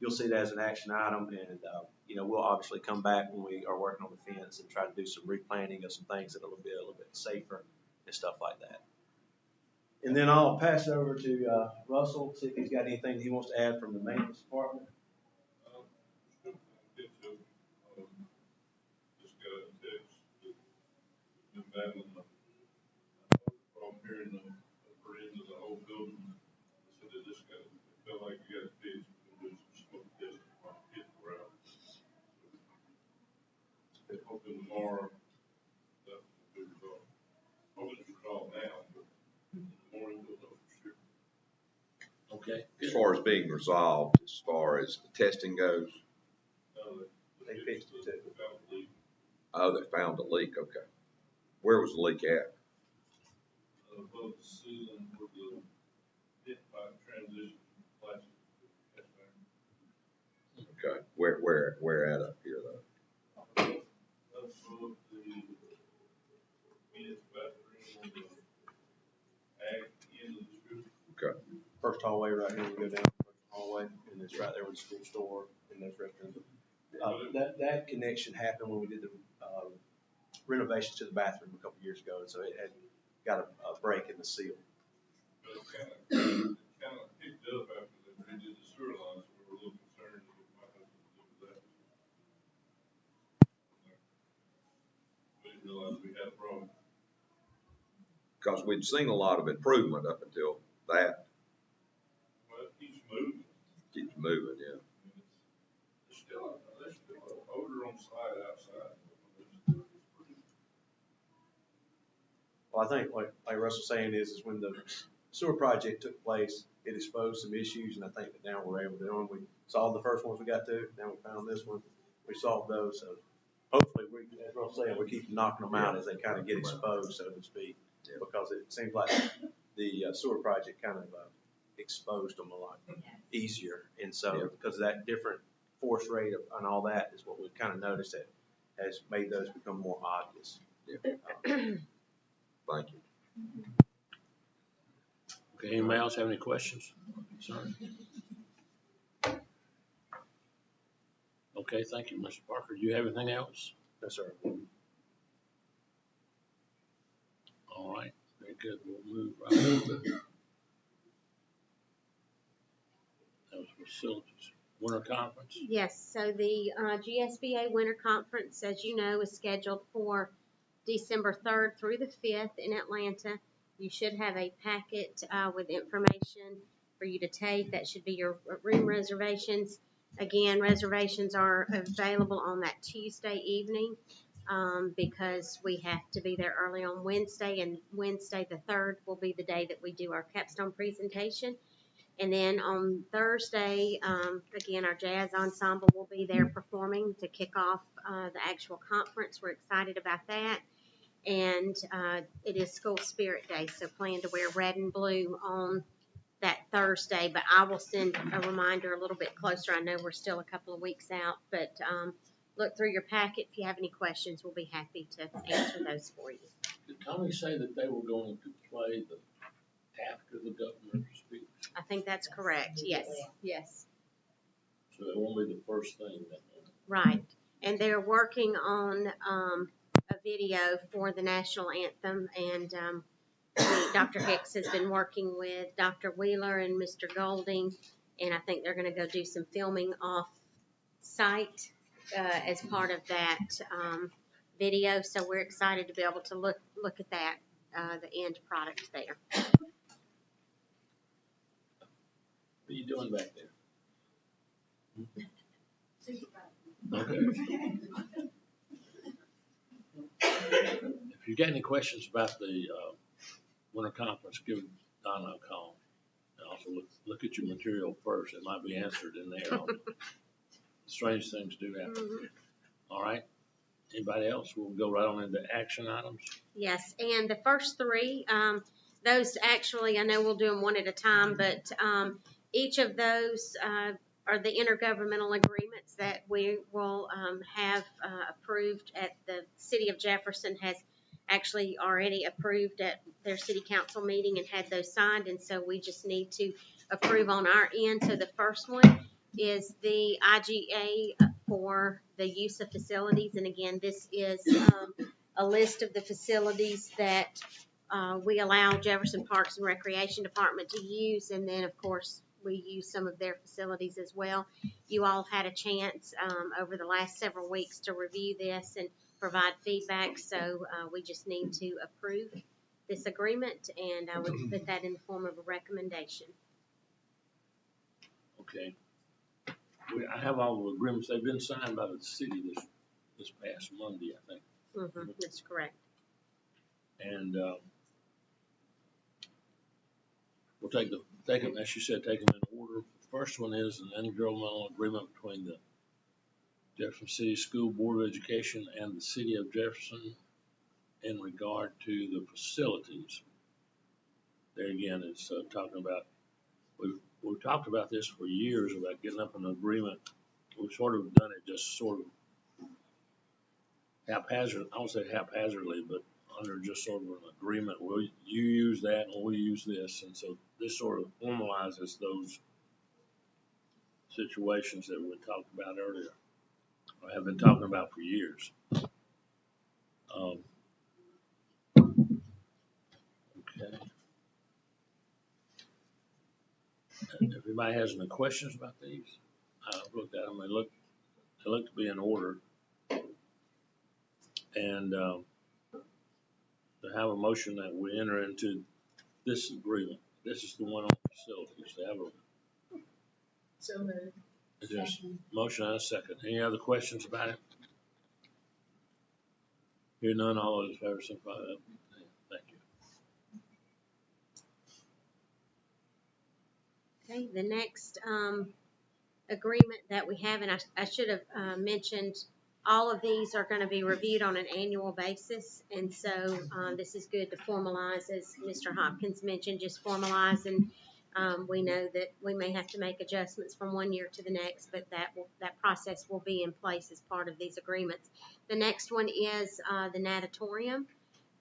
Speaker 6: you'll see that as an action item, and you know, we'll obviously come back when we are working on the fence and try to do some replanting of some things that'll be a little bit safer and stuff like that. And then I'll pass it over to Russell, see if he's got anything he wants to add from the maintenance department.
Speaker 20: Just got a text that been battling the problem here in the upper end of the whole building. They said they just got, it felt like you got fixed. Do some smoke testing while the kids were out. So hoping tomorrow that will be resolved. Hoping it's resolved now, but in the morning we'll know for sure.
Speaker 1: Okay.
Speaker 21: As far as being resolved, as far as the testing goes.
Speaker 6: They fixed it too.
Speaker 21: Oh, they found a leak. Okay. Where was the leak at?
Speaker 20: Above the ceiling where the pit pipe transition from plastic to cast iron.
Speaker 21: Okay. Where at up here though?
Speaker 20: Above the men's bathroom on the ag end of the strip.
Speaker 21: Okay.
Speaker 6: First hallway right here, we go down the first hallway, and it's right there with the school store and those restrooms. That connection happened when we did the renovations to the bathroom a couple years ago, and so it had got a break in the seal.
Speaker 20: But it kind of picked up after they redid the sewer lines, so we were a little concerned that it might have something to do with that. We didn't realize we had a problem.
Speaker 21: Because we'd seen a lot of improvement up until that.
Speaker 20: Well, it keeps moving.
Speaker 21: Keeps moving, yeah.
Speaker 20: There's still odor on site outside.
Speaker 6: Well, I think like Russell's saying is when the sewer project took place, it exposed some issues, and I think that now we're able to, we solved the first ones we got to, now we found this one, we solved those, so hopefully we, as Russell's saying, we keep knocking them out as they kind of get exposed, so to speak, because it seems like the sewer project kind of exposed them a lot easier, and so because of that different force rate and all that is what we've kind of noticed that has made those become more obvious.
Speaker 21: Thank you.
Speaker 1: Okay, anybody else have any questions? Sorry. Okay, thank you, Mr. Parker. Do you have anything else?
Speaker 6: No, sir.
Speaker 1: All right, very good. We'll move right on. That was facilities. Winter conference?
Speaker 4: Yes, so the GSBA Winter Conference, as you know, is scheduled for December 3rd through the 5th in Atlanta. You should have a packet with information for you to take. That should be your room reservations. Again, reservations are available on that Tuesday evening because we have to be there early on Wednesday, and Wednesday the 3rd will be the day that we do our capstone presentation. And then on Thursday, again, our jazz ensemble will be there performing to kick off the actual conference. We're excited about that. And it is School Spirit Day, so plan to wear red and blue on that Thursday. But I will send a reminder a little bit closer. I know we're still a couple of weeks out, but look through your packet. If you have any questions, we'll be happy to answer those for you.
Speaker 1: Did Tommy say that they were going to play after the governor speaks?
Speaker 4: I think that's correct. Yes. Yes.
Speaker 1: So it won't be the first thing that.
Speaker 4: Right. And they're working on a video for the national anthem, and Dr. Hicks has been working with Dr. Wheeler and Mr. Golding, and I think they're going to go do some filming off site as part of that video. So we're excited to be able to look at that, the end product there.
Speaker 1: What are you doing back there? Okay. If you got any questions about the winter conference, give Donna a call. And also look at your material first. It might be answered in there. Strange things do happen. Mm-hmm. All right. Anybody else? We'll go right on into action items.
Speaker 4: Yes, and the first three, those actually, I know we'll do them one at a time, but each of those are the intergovernmental agreements that we will have approved at the City of Jefferson has actually already approved at their city council meeting and had those signed, and so we just need to approve on our end. So the first one is the IGA for the use of facilities, and again, this is a list of the facilities that we allow Jefferson Parks and Recreation Department to use, and then of course we use some of their facilities as well. You all had a chance over the last several weeks to review this and provide feedback, so we just need to approve this agreement, and I would put that in the form of a recommendation.
Speaker 1: Okay. I have all the agreements. They've been signed by the city this past Monday, I think.
Speaker 4: Mm-hmm. That's correct.
Speaker 1: And we'll take them, as you said, take them in order. The first one is an intergovernmental agreement between the Jefferson City School Board of Education and the City of Jefferson in regard to the facilities. There again, it's talking about, we've talked about this for years about getting up an agreement. We've sort of done it just sort of haphazard. I won't say haphazardly, but under just sort of an agreement. Well, you use that and we'll use this. And so this sort of formalizes those situations that we talked about earlier. I have been talking about for years. Okay. If anybody has any questions about these, I've looked at them. They look to be in order. And to have a motion that we enter into this agreement. This is the one on facilities. To have a
Speaker 3: So moved.
Speaker 1: is there a motion and a second. Any other questions about it? Hear none, all those in favor, signify by saying aye. Thank you.
Speaker 4: Okay, the next agreement that we have, and I should have mentioned, all of these are going to be reviewed on an annual basis, and so this is good to formalize, as Mr. Hopkins mentioned, just formalize, and we know that we may have to make adjustments from one year to the next, but that process will be in place as part of these agreements. The next one is the natatorium,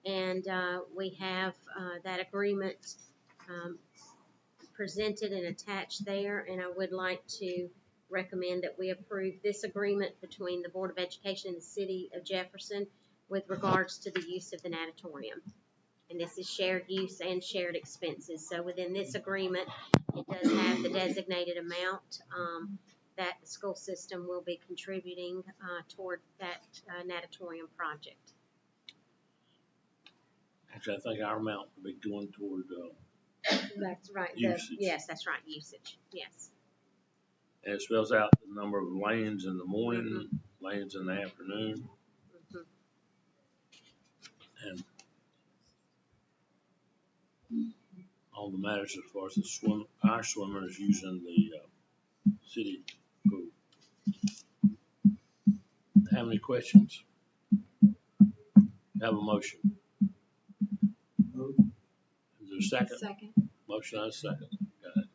Speaker 4: and we have that agreement presented and attached there, and I would like to recommend that we approve this agreement between the Board of Education and the City of Jefferson with regards to the use of the natatorium. And this is shared use and shared expenses. So within this agreement, it does have the designated amount that the school system will be contributing toward that natatorium project.
Speaker 1: Actually, I think our amount will be going toward
Speaker 4: That's right.
Speaker 1: usage.
Speaker 4: Yes, that's right. Usage. Yes.
Speaker 1: And it spells out the number of lanes in the morning, lanes in the afternoon, and all the matters as far as the our swimmers using the city pool. Have any questions? Have a motion. Is there a second?
Speaker 3: Second.
Speaker 1: Motion and a second. Got it.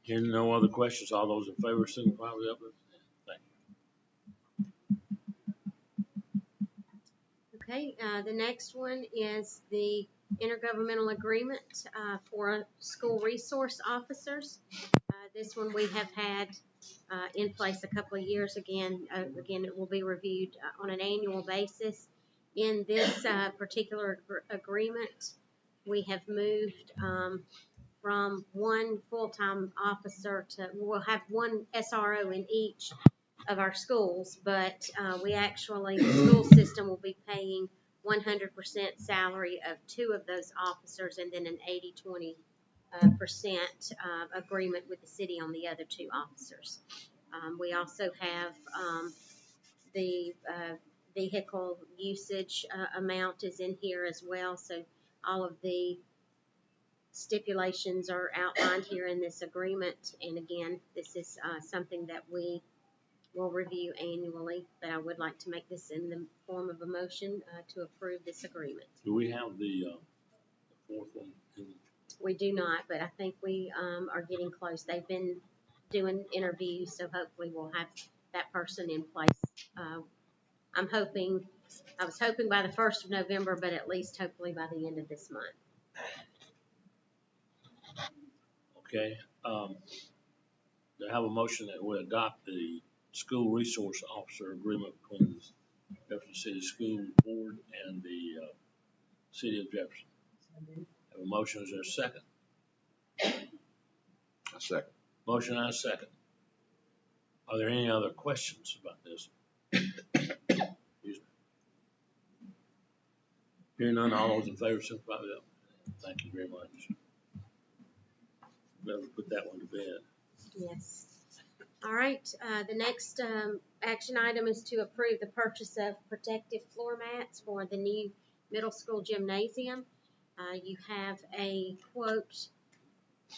Speaker 1: Hearing no other questions, all those in favor signify with the uplift. Thank you.
Speaker 4: Okay, the next one is the intergovernmental agreement for school resource officers. This one we have had in place a couple of years. Again, it will be reviewed on an annual basis. In this particular agreement, we have moved from one full-time officer to, we'll have one SRO in each of our schools, but we actually, the school system will be paying 100% salary of two of those officers, and then an 80-20% agreement with the city on the other two officers. We also have the vehicle usage amount is in here as well, so all of the stipulations are outlined here in this agreement, and again, this is something that we will review annually, but I would like to make this in the form of a motion to approve this agreement.
Speaker 1: Do we have the fourth one?
Speaker 4: We do not, but I think we are getting close. They've been doing interviews, so hopefully we'll have that person in place. I was hoping by the 1st of November, but at least hopefully by the end of this month.
Speaker 1: Okay. Do I have a motion that we adopt the school resource officer agreement between the Jefferson City School Board and the City of Jefferson? Have a motion, is there a second?
Speaker 21: A second.
Speaker 1: Motion and a second. Are there any other questions about this? Hearing none, all those in favor, signify by that. Thank you very much. Better put that one to bed.
Speaker 4: Yes. All right. The next action item is to approve the purchase of protective floor mats for the new middle school gymnasium. You have a quote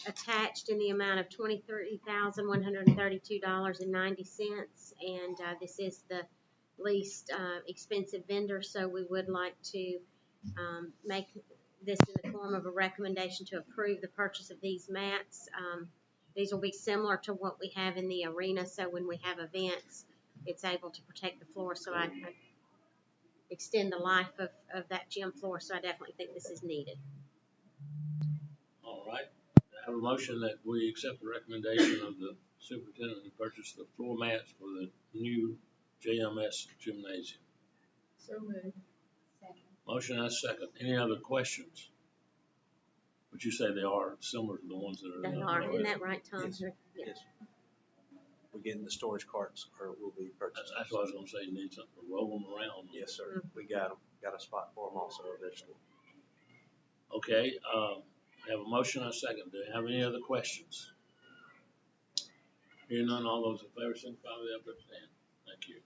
Speaker 4: attached in the amount of $23,132.90, and this is the least expensive vendor, so we would like to make this in the form of a recommendation to approve the purchase of these mats. These will be similar to what we have in the arena, so when we have events, it's able to protect the floor, so I extend the life of that gym floor, so I definitely think this is needed.
Speaker 1: All right. I have a motion that we accept the recommendation of the superintendent to purchase the floor mats for the new JMS gymnasium.
Speaker 3: So moved. Second.
Speaker 1: Motion and a second. Any other questions? Would you say they are similar to the ones that are?
Speaker 4: They are. Isn't that right, Tom?
Speaker 6: Yes. Yes. We're getting the storage carts, or will be purchased.
Speaker 1: That's what I was going to say. You need something to roll them around.
Speaker 6: Yes, sir. We got them. Got a spot for them also eventually.
Speaker 1: Okay. I have a motion and a second. Do you have any other questions? Hearing none, all those in favor, signify by the uplift hand. Thank you.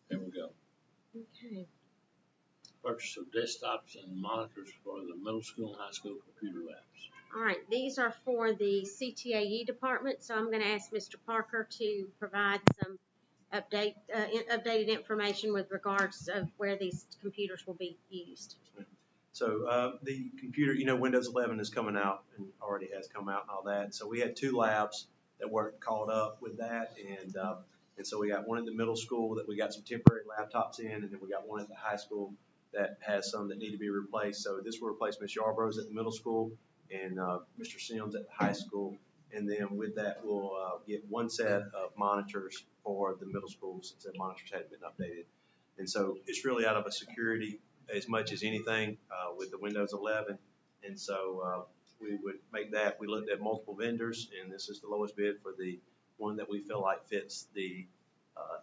Speaker 1: There we go.
Speaker 4: Okay.
Speaker 1: purchase of desktops and monitors for the middle school and high school computer labs.
Speaker 4: All right, these are for the CTAE department, so I'm going to ask Mr. Parker to provide some updated information with regards of where these computers will be used.
Speaker 6: So the computer, Windows 11 is coming out and already has come out and all that. So we had 2 labs that weren't caught up with that, and so we got one at the middle school that we got some temporary laptops in, and then we got one at the high school that has some that need to be replaced. So this will replace Ms. Yarborough's at the middle school and Mr. Sims at the high school. And then with that, we'll get one set of monitors for the middle school since the monitors hadn't been updated. And so it's really out of a security as much as anything with the Windows 11. And so we would make that. We looked at multiple vendors, and this is the lowest bid for the one that we feel like fits the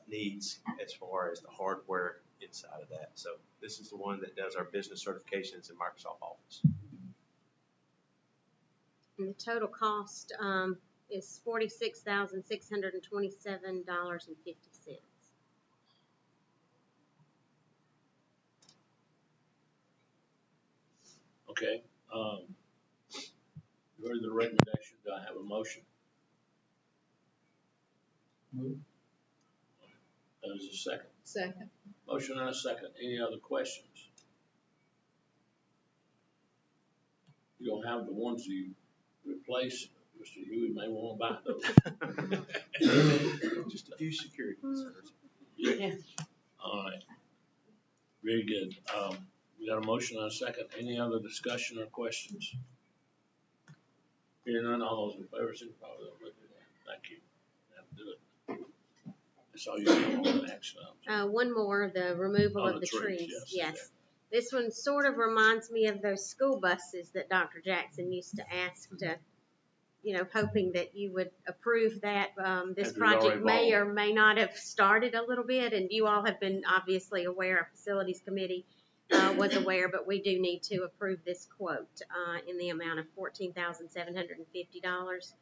Speaker 6: needs as far as the hardware inside of that. So this is the one that does our business certifications in Microsoft Office.
Speaker 4: And the total cost is $46,627.50.
Speaker 1: Okay. You heard the recommendation. Do I have a motion?
Speaker 3: Move.
Speaker 1: There's a second.
Speaker 3: Second.
Speaker 1: Motion and a second. Any other questions? You don't have the ones you replace. Mr. Huey may want to buy those.
Speaker 6: Just a few security concerns.
Speaker 1: Yeah. All right. Very good. We got a motion and a second. Any other discussion or questions? Hearing none, all those in favor, signify by saying aye. Thank you. Have to do it. That's all you do on the action items.
Speaker 4: One more, the removal of the trees. Yes. This one sort of reminds me of those school buses that Dr. Jackson used to ask to, hoping that you would approve that. This project may or may not have started a little bit, and you all have been obviously aware, our facilities committee was aware, but we do need to approve this quote in the amount of $14,750.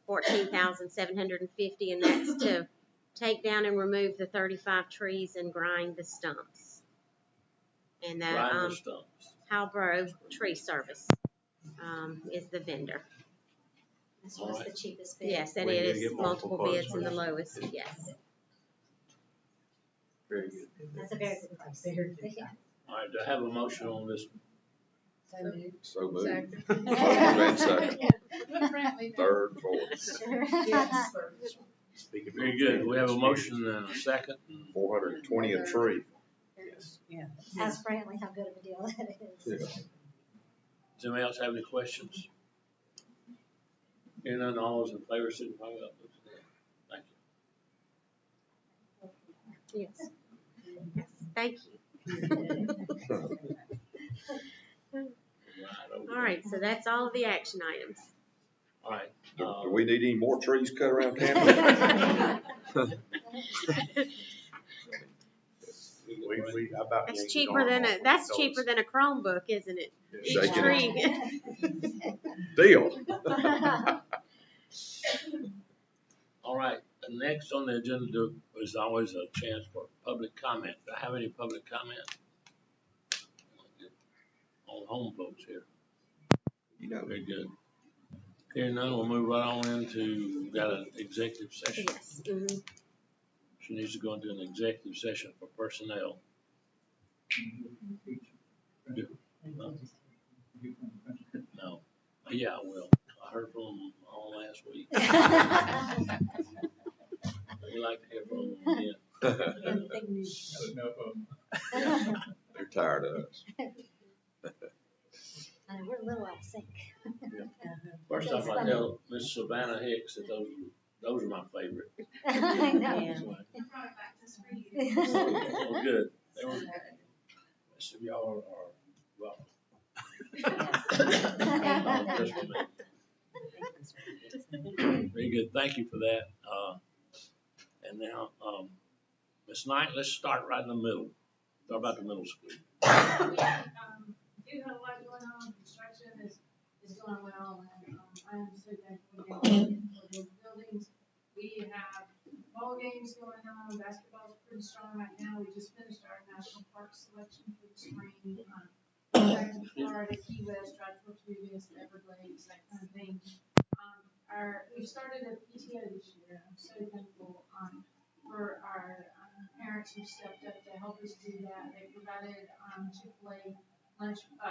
Speaker 4: $14,750, and that's to take down and remove the 35 trees and grind the stumps. And the Halbro Tree Service is the vendor.
Speaker 9: This was the cheapest bid.
Speaker 4: Yes, and it is multiple bids and the lowest, yes.
Speaker 6: Very good.
Speaker 9: That's a very good price. Yeah.
Speaker 1: All right, do I have a motion on this one?
Speaker 21: So moved.
Speaker 3: Second.
Speaker 21: Second. Third, fourth.
Speaker 3: Yes.
Speaker 1: Very good. We have a motion and a second.
Speaker 21: 420 a tree.
Speaker 1: Yes.
Speaker 3: Yeah.
Speaker 9: Ask Brantley how good of a deal that is.
Speaker 21: Yeah.
Speaker 1: Does anybody else have any questions? Hearing none, all those in favor, signify by saying aye. Thank you.
Speaker 4: Yes. Yes. Thank you. All right, so that's all of the action items.
Speaker 1: All right.
Speaker 21: Do we need any more trees cut around campus?
Speaker 4: That's cheaper than a Chromebook, isn't it? Each tree.
Speaker 21: Deal.
Speaker 1: All right. Next on the agenda is always a chance for public comment. Do I have any public comment? All home folks here. Very good. Hearing none, we'll move right on into, we've got an executive session.
Speaker 4: Yes. Mm-hmm.
Speaker 1: She needs to go into an executive session for personnel. No. Yeah, I will. I heard from them all last week. We like to hear from them again.
Speaker 21: They're tired of us.
Speaker 9: We're a little out of sync.
Speaker 1: First off, I tell Miss Savannah Hicks that those are my favorite.
Speaker 9: I know.
Speaker 1: Oh, good. Most of y'all are welcome. Just for me. Very good. Thank you for that. And now, Ms. Knight, let's start right in the middle. Talk about the middle school.
Speaker 12: Yeah, you have a lot going on. Construction is going well, and I am so thankful again for the buildings. We have
Speaker 8: ball games going on, basketball's pretty strong right now. We just finished our national park selection for the spring. Back to Florida, Key West, Stratford, Vegas, Everglades, that kind of thing. We started a PTO this year. I'm so thankful for our parents who stepped up to help us do that. They provided Chick-fil-A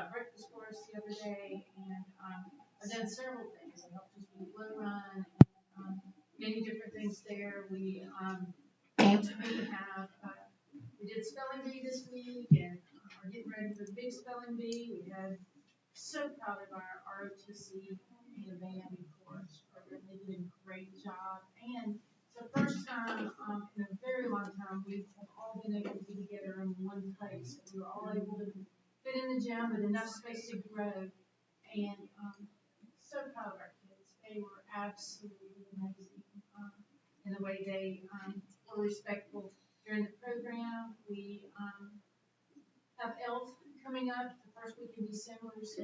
Speaker 8: breakfast for us the other day, and I've done several things. They helped us with the blow run, and many different things there. We did spelling bee this week, and we're getting ready for the big spelling bee. We had so proud of our ROTC and band and chorus program. They did a great job, and it's the first time in a very long time we have all been able to be together in one place. We were all able to fit in the gym with enough space to grow, and so proud of our kids. They were absolutely amazing in the way they were respectful during the program. We have ELF coming up the first week in December, so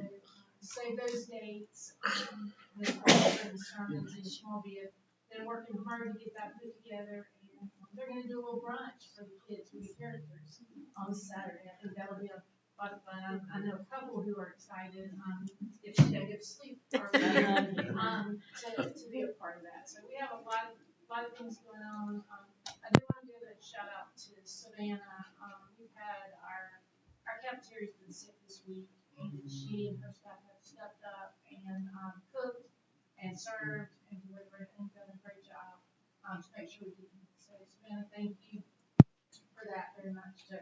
Speaker 8: save those dates. With the sermons, and Shmal been working hard to get that put together, and they're going to do a little brunch for the kids with the characters on Saturday. I think that'll be a lot of fun. I know a couple who are excited if she doesn't get to sleep early to be a part of that. So we have a lot of things going on. I do want to give a shout out to Savannah. We've had our cafeteria's been sick this week, and she and her staff have stepped up and cooked and served and delivered and done a great job to make sure we keep it. So Savannah, thank you for that very much to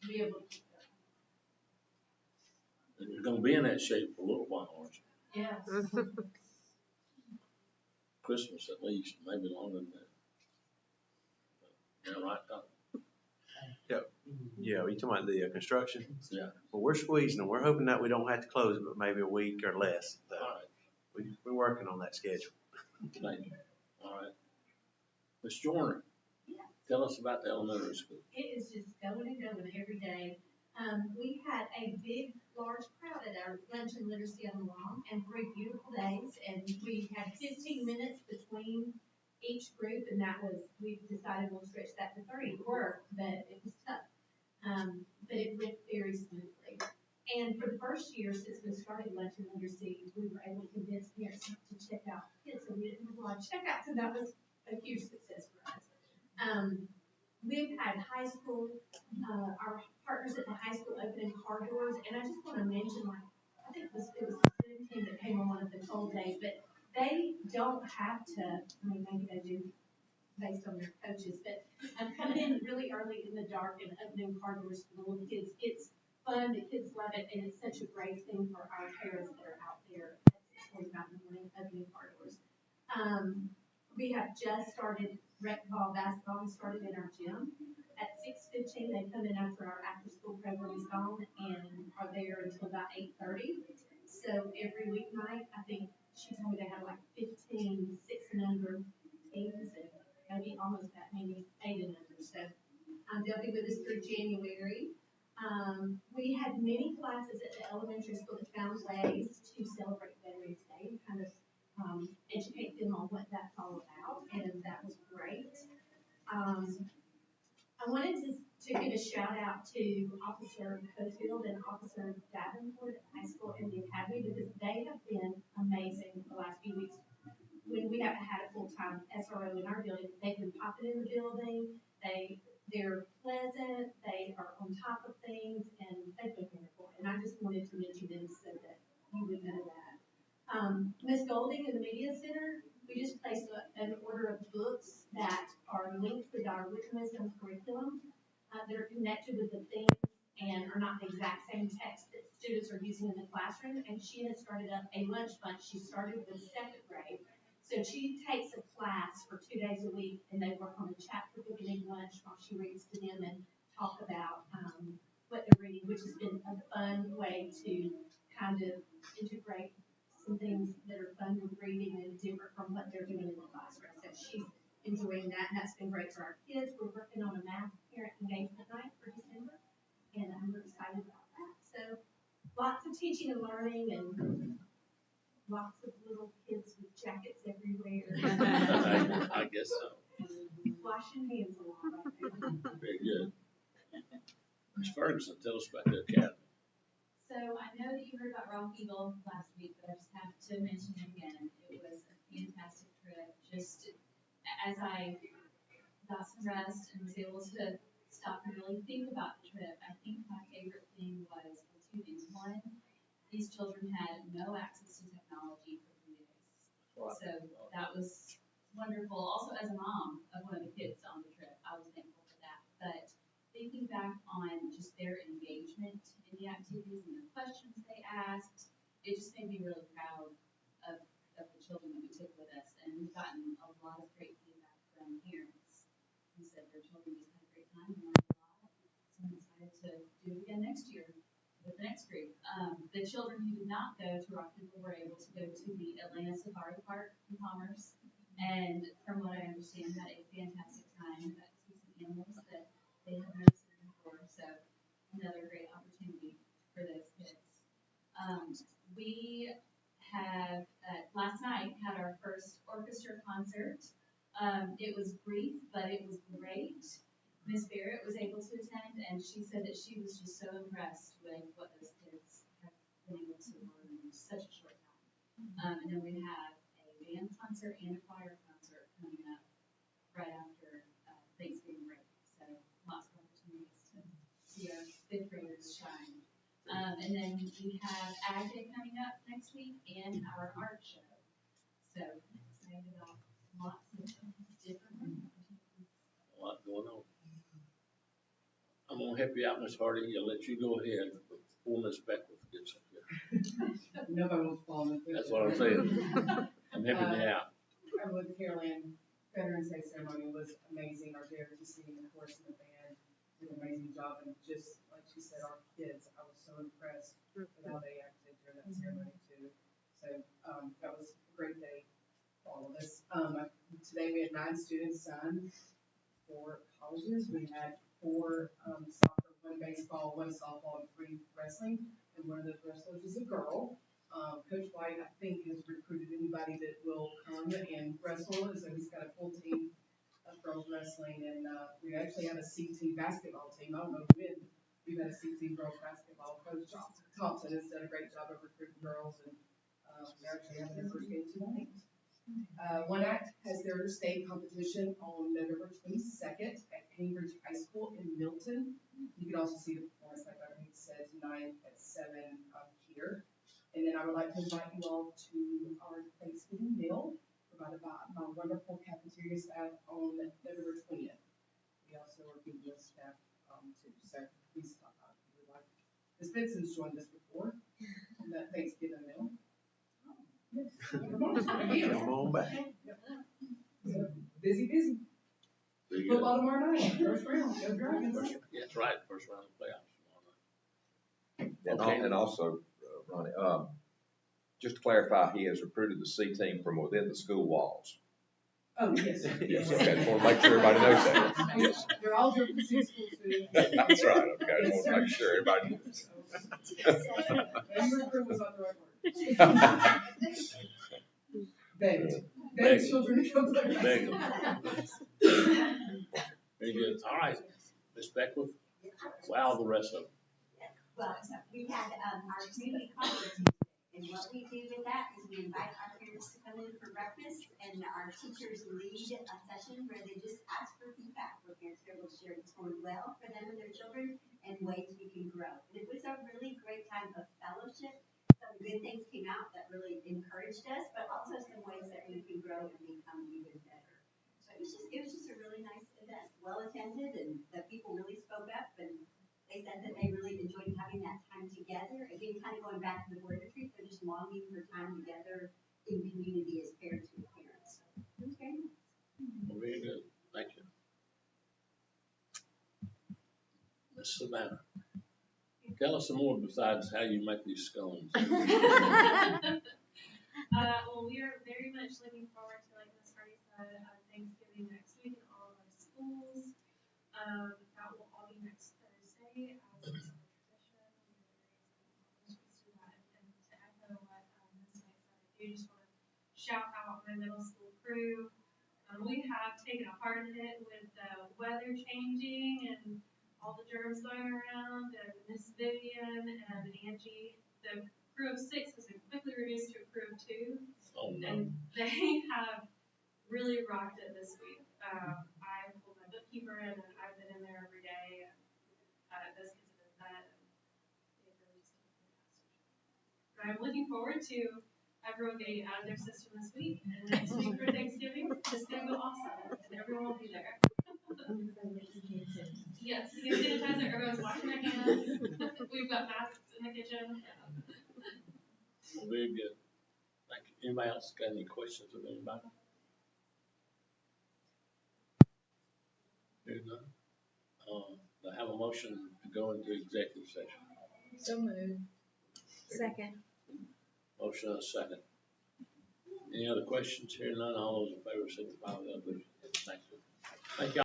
Speaker 8: be able to keep that.
Speaker 1: And you're gonna be in that shape for a little while, aren't you?
Speaker 8: Yes.
Speaker 1: Christmas at least, maybe longer than that. Yeah, right, Tom?
Speaker 6: Yeah, are you talking about the construction?
Speaker 1: Yeah.
Speaker 6: Well, we're squeezing them. We're hoping that we don't have to close it, but maybe a week or less. So
Speaker 1: all right.
Speaker 6: We're working on that schedule.
Speaker 1: Thank you. All right. Ms. Joyner, tell us about the elementary school.
Speaker 2: It is just going and going every day. We had a big, large crowd at our lunch and literacy on the lawn, and 3 beautiful days, and we had 15 minutes between each group, and we decided we'll stretch that to 30. It worked, but it was tough. But it went very smoothly. And for the first year since we started lunch and literacy, we were able to convince parents to check out kids, so we didn't have a lot of checkouts, and that was a huge success for us. We've had high school, our partners at the high school opening car doors, and I just want to mention, I think it was the Zoom team that came on one of the cold days, but they don't have to, maybe they do based on their coaches, but coming in really early in the dark and opening car doors for the little kids, it's fun, the kids love it, and it's such a great thing for our parents that are out there at 6:45 in the morning opening car doors. We have just started rec ball basketball. We started in our gym at 6:15. They come in after our after school program is gone and are there until about 8:30. So every weeknight, I think she told me they had like 15 6 and under teams, and maybe almost that many 8 and under. So they'll be with us through January. We had many classes at the elementary school that found ways to celebrate Veterans Day and kind of educate them on what that's all about, and that was great. I wanted to give a shout out to Officer Cofield and Officer Davenport at the high school and the academy, because they have been amazing the last few weeks. When we haven't had a full-time SRO in our building, they've been popping in the building. They're pleasant, they are on top of things, and they've been wonderful. And I just wanted to mention them so that you would know that. Ms. Golding in the Media Center, we just placed an order of books that are linked with our Wisdom curriculum that are connected with the themes and are not the exact same text that students are using in the classroom. And she has started up a lunch bunch. She started with 2nd grade. So she takes a class for 2 days a week, and they work on a chapter beginning lunch while she reads to them and talk about what they're reading, which has been a fun way to kind of integrate some things that are fun with reading and different from what they're doing in the classroom. So she's enjoying that, and that's been great for our kids. We're working on a math parent engagement night for December, and I'm excited about that. So lots of teaching and learning, and lots of little kids with jackets everywhere.
Speaker 1: I guess so.
Speaker 2: washing hands a lot right now.
Speaker 1: Very good. Ms. Ferguson, tell us about the academy.
Speaker 7: So I know that you heard about Rock Eagle last week, but I just have to mention it again. It was a fantastic trip. Just as I got some rest and was able to stop and really think about the trip, I think my favorite thing was two things. One, these children had no access to technology for 3 days. So that was wonderful. Also, as a mom of one of the kids on the trip, I was thankful for that. But thinking back on just their engagement in the activities and the questions they asked, it just made me really proud of the children that we took with us. And we've gotten a lot of great feedback from parents who said their children just had a great time and learned a lot. So I'm excited to do it again next year with the next group. The children who did not go to Rock Eagle were able to go to the Atlanta Safari Park in Commerce. And from what I understand, had a fantastic time. Got to see some animals that they have never seen before. So another great opportunity for those kids. We have, last night, had our first orchestra concert. It was brief, but it was great. Miss Barrett was able to attend, and she said that she was just so impressed with what those kids have been able to learn in such a short time. And then we have a band concert and a choir concert coming up right after Thanksgiving break. So lots of opportunities to see our fifth graders shine. And then we have Ag Day coming up next week and our art show. So excited about lots of different opportunities.
Speaker 1: A lot going on. I'm gonna help you out, Ms. Hardy. I'll let you go ahead before Ms. Beckwith gets up here.
Speaker 22: Nobody wants to follow me.
Speaker 1: That's what I'm saying. I'm helping you out.
Speaker 22: I went to Carolyn. Veterans Day ceremony was amazing. Our JRTC and the chorus and the band did an amazing job. And just like she said, our kids, I was so impressed with how they acted during that ceremony too. So that was a great day for all of us. Today we had 9 students sign for colleges. We had 4 soccer, 1 baseball, 1 softball, and 3 wrestling. And one of those wrestlers is a girl. Coach White, I think, has recruited anybody that will come and wrestle. So he's got a full team of girls wrestling. And we actually have a C-team basketball team. I don't know when we've had a C-team girls basketball. Coach Thompson has done a great job of recruiting girls. And they're actually having their first game tonight. One Act has their state competition on November 22nd at Cambridge High School in Milton. You can also see the performance, like I said, tonight at 7 here. And then I would like to invite you all to our Thanksgiving meal provided by my wonderful cafeteria staff on November 20th. We also are giving you staff too. So please stop by if you would like. Ms. Benson's joined us before on that Thanksgiving meal. Yes.
Speaker 6: Come on back.
Speaker 22: Busy. Football tomorrow night. First round. Go Dragons.
Speaker 1: That's right. First round of playoffs
Speaker 21: And,
Speaker 1: Okay.
Speaker 21: and also, Ronnie, just to clarify, he has recruited the C team from within the school walls.
Speaker 22: Oh, yes.
Speaker 21: Yes, okay, just want to make sure everybody knows that. Yes.
Speaker 22: They're all different C schools too.
Speaker 21: That's right, okay, I just want to make sure everybody knows.
Speaker 22: And your crew was on the right word. Begged children to come play.
Speaker 1: Very good. All right. Ms. Beckwith, wow, the rest of them.
Speaker 2: Well, we had our community conference, and what we do with that is we invite our parents to come in for breakfast, and our teachers lead a session where they just ask for feedback, where parents are able to share what's going well for them and their children, and ways we can grow. And it was a really great time of fellowship. Some good things came out that really encouraged us, but also some ways that we can grow and become even better. So it was just a really nice event, well attended, and the people really spoke up, and they said that they really enjoyed having that time together. Again, kind of going back to the word retreat, they're just longing for time together in community as parents with parents. So it was very nice.
Speaker 1: Very good. Thank you. Ms. Savannah, tell us some more besides how you make these scones.
Speaker 12: Well, we are very much looking forward to, like Ms. Hardy said, Thanksgiving next week in all of our schools. That will all be next Thursday, as is our tradition. We do that. And to echo what Ms. Knight said, I do just want to shout out my middle school crew. We have taken a hard hit with the weather changing and all the germs going around, and Miss Vivian and Angie, the crew of 6 has been quickly reduced to a crew of 2.
Speaker 1: Oh, no.
Speaker 12: And they have really rocked it this week. I pulled my bookkeeper in, and I've been in there every day, and those kids have been fed, and they've really just done a fantastic job. But I'm looking forward to everyone getting out of their system this week, and next week for Thanksgiving, it's gonna go awesome, and everyone will be there. Yes, hand sanitizer, everyone's washing their hands. We've got masks in the kitchen.
Speaker 1: Very good. Thank you. Anybody else got any questions of anybody? Here's none. I have a motion to go into executive session.
Speaker 3: So moved. Second.
Speaker 1: Motion and a second. Any other questions? Here none. All those in favor signify by the. Thank you. Thank you.